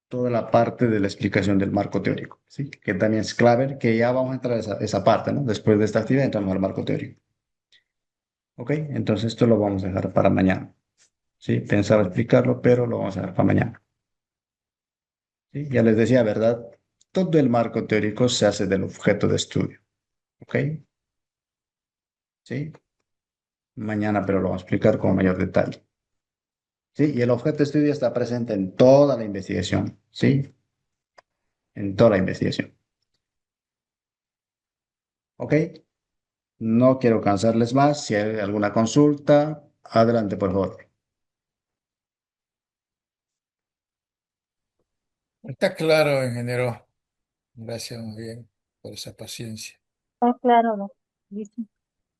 toda la parte de la explicación del marco teórico, ¿sí? Que también es clave, que ya vamos a entrar a esa parte, ¿no? Después de esta actividad entramos al marco teórico. ¿Ok? Entonces esto lo vamos a dejar para mañana, ¿sí? Pensaba explicarlo, pero lo vamos a dejar para mañana, ¿sí? Ya les decía, ¿verdad? Todo el marco teórico se hace del objeto de estudio, ¿ok? ¿Sí? Mañana, pero lo vamos a explicar con mayor detalle. ¿Sí? Y el objeto de estudio está presente en toda la investigación, ¿sí? En toda la investigación. ¿Ok? No quiero cansarles más. Si hay alguna consulta, adelante, por favor. Está claro, ingeniero. Gracias, muy bien, por esa paciencia. Está claro, dice.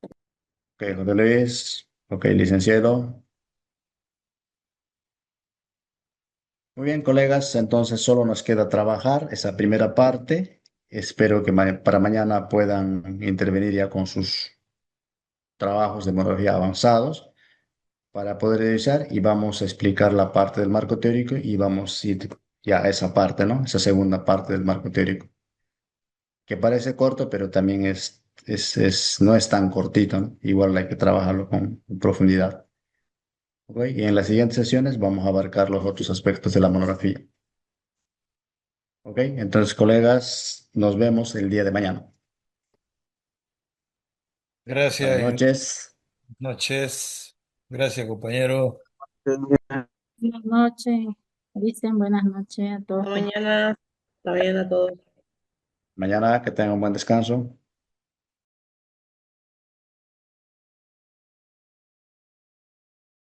Ok, José Luis. Ok, licenciado. Muy bien, colegas. Entonces solo nos queda trabajar esa primera parte. Espero que para mañana puedan intervenir ya con sus trabajos de metodología avanzados para poder revisar y vamos a explicar la parte del marco teórico y vamos a ir ya a esa parte, ¿no? Esa segunda parte del marco teórico, que parece corto, pero también no es tan cortito, ¿no? Igual hay que trabajarlo con profundidad. ¿Ok? Y en las siguientes sesiones vamos a abarcar los otros aspectos de la monografía. ¿Ok? Entonces, colegas, nos vemos el día de mañana. Buenas Gracias, noches. noches. Gracias, compañero. Buenas noches. Dicen buenas noches a todos. Hasta mañana a todos. Mañana que tengan un buen descanso.